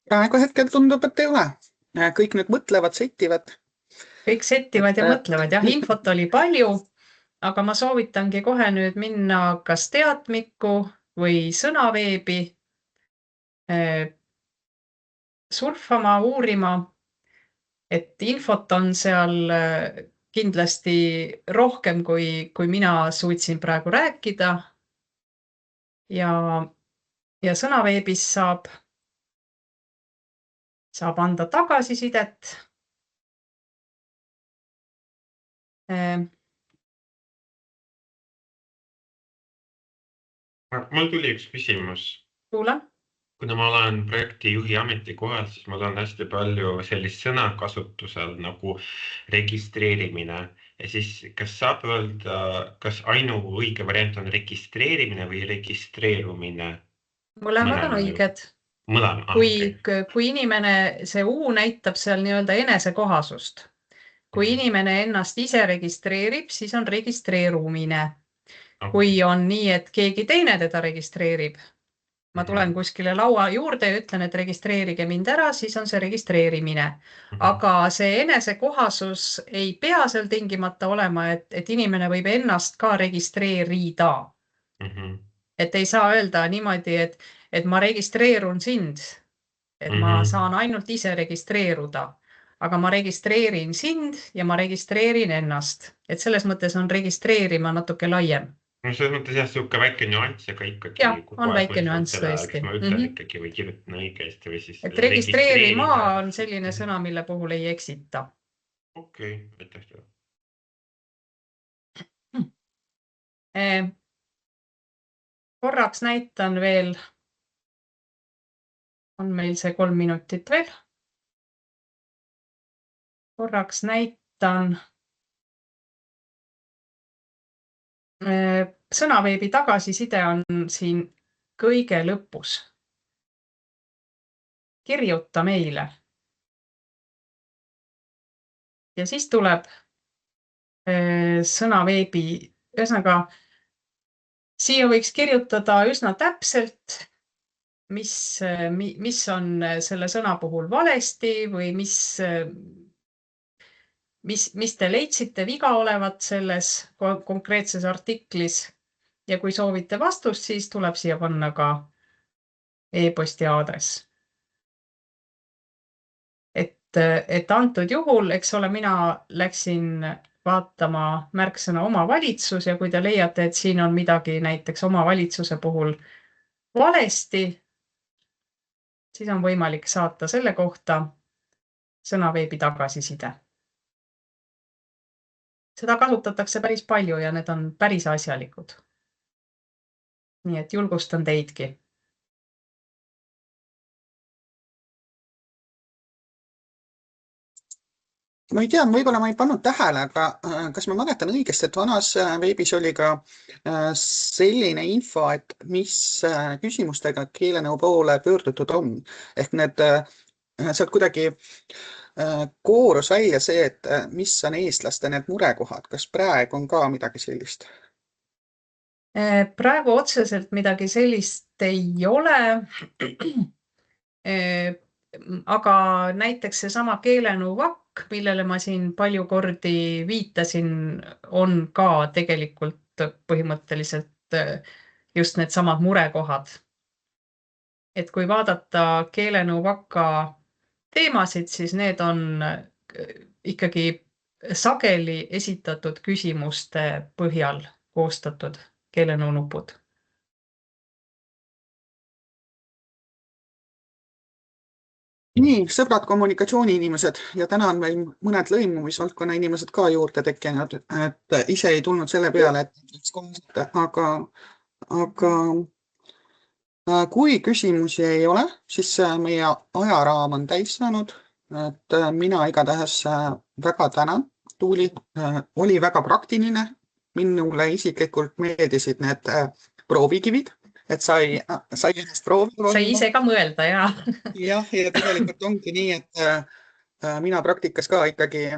Praegu hetkel tundub, et ei ole. Kõik nüüd mõtlevad, settivad. Kõik settivad ja mõtlevad. Jah, infot oli palju, aga ma soovitangi kohe nüüd minna kas teadmikku või sõnaveebi surfama, uurima, et infot on seal kindlasti rohkem, kui mina suutsin praegu rääkida. Ja sõnaveebis saab anda tagasisidet. Mul tuli üks küsimus. Kuulan. Kuna ma olen projektijuhi ametikohal, siis mul on hästi palju sellist sõna kasutusel nagu registreerimine. Ja siis kas saab öelda, kas ainuõige variant on registreerimine või registreerumine? Mõlemad on õiged. Mõlema, Kui inimene, see U näitab seal nii-öelda enesekohasust. Kui inimene ennast ise registreerib, siis on registreerumine. Kui on nii, et keegi teine teda registreerib, ma tulen kuskile laua juurde ja ütlen, et registreerige mind ära, siis on see registreerimine. Aga see enesekohasus ei pea seal tingimata olema, et inimene võib ennast ka registreerida. Et ei saa öelda niimoodi, et ma registreerun sind, et ma saan ainult ise registreeruda. Aga ma registreerin sind ja ma registreerin ennast. Et selles mõttes on registreerima natuke laiem. No selles mõttes jah, siuke väike nüanss, aga ikkagi... Jah, on väike nüanss tõesti. Kas ma ütlen ikkagi või kirjutan õigesti või siis... Et registreerima on selline sõna, mille puhul ei eksita. Okei, aitäh teile. Korraks näitan veel, on meil see 3 minutit veel. Korraks näitan sõnaveebi tagasiside on siin kõige lõpus. Kirjuta meile. Ja siis tuleb sõnaveebi, ühesõnaga, siia võiks kirjutada üsna täpselt, mis on selle sõna puhul valesti või mis te leidsite viga olevat selles konkreetses artiklis. Ja kui soovite vastust, siis tuleb siia panna ka e-posti aadress. Et antud juhul, eks ole, mina läksin vaatama märksõna omavalitsus ja kui te leiate, et siin on midagi näiteks omavalitsuse puhul valesti, siis on võimalik saata selle kohta sõnaveebi tagasiside. Seda kasutatakse päris palju ja need on päris asjalikud. Nii et julgustan teidki. Ma ei tea, võib-olla ma ei pannud tähele, aga kas ma mäletan õigesti, et vanas veebis oli ka selline info, et mis küsimustega keelenõu poole pöördutud on. Ehk need sealt kuidagi koorus välja see, et mis on eestlaste need murekohad. Kas praegu on ka midagi sellist? Praegu otseselt midagi sellist ei ole. Aga näiteks see sama keelenõu VAK, millele ma siin palju kordi viitasin, on ka tegelikult põhimõtteliselt just need samad murekohad. Et kui vaadata keelenõu VAK-a teemasid, siis need on ikkagi sageli esitatud küsimuste põhjal koostatud keelenõu nupud. Nii, sõbrad kommunikatsiooni-inimesed ja täna on meil mõned lõimumisvaldkonna inimesed ka juurde tekkinud, et ise ei tulnud selle peale, aga kui küsimusi ei ole, siis meie ajaraam on täis saanud, et mina igatahes väga tänan. Tuuli oli väga praktiline, minule isiklikult meeldisid need proovikivid, et sai ennast proovida. Sai ise ka mõelda, ja. Jah, ja tegelikult ongi nii, et mina praktikas ka ikkagi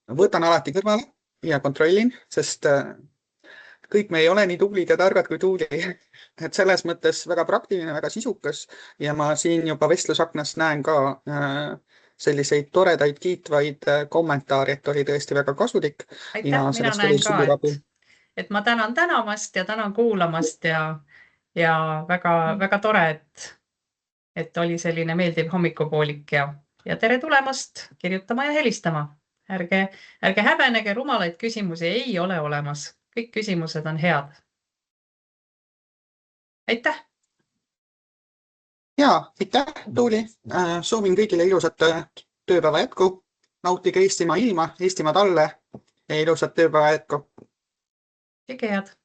võtan alati kõrvale ja kontrollin, sest kõik me ei ole nii tublid ja targad kui Tuuli. Et selles mõttes väga praktiline, väga sisukas ja ma siin juba vestlusaknast näen ka selliseid toredaid kiitvaid kommentaari, et oli tõesti väga kasulik. Aitäh, mina näen ka, et ma tänan tänamast ja tänan kuulamast ja väga tore, et oli selline meeldiv hommikupoolik ja tere tulemast kirjutama ja helistama. ärge häbenege, rumalaid küsimusi ei ole olemas. Kõik küsimused on head. Aitäh! Ja, aitäh, Tuuli. Soovin kõigile ilusat tööpäeva jätku. Nautige Eestimaa ilma, Eestimaa talle ja ilusat tööpäeva jätku. Kõike head!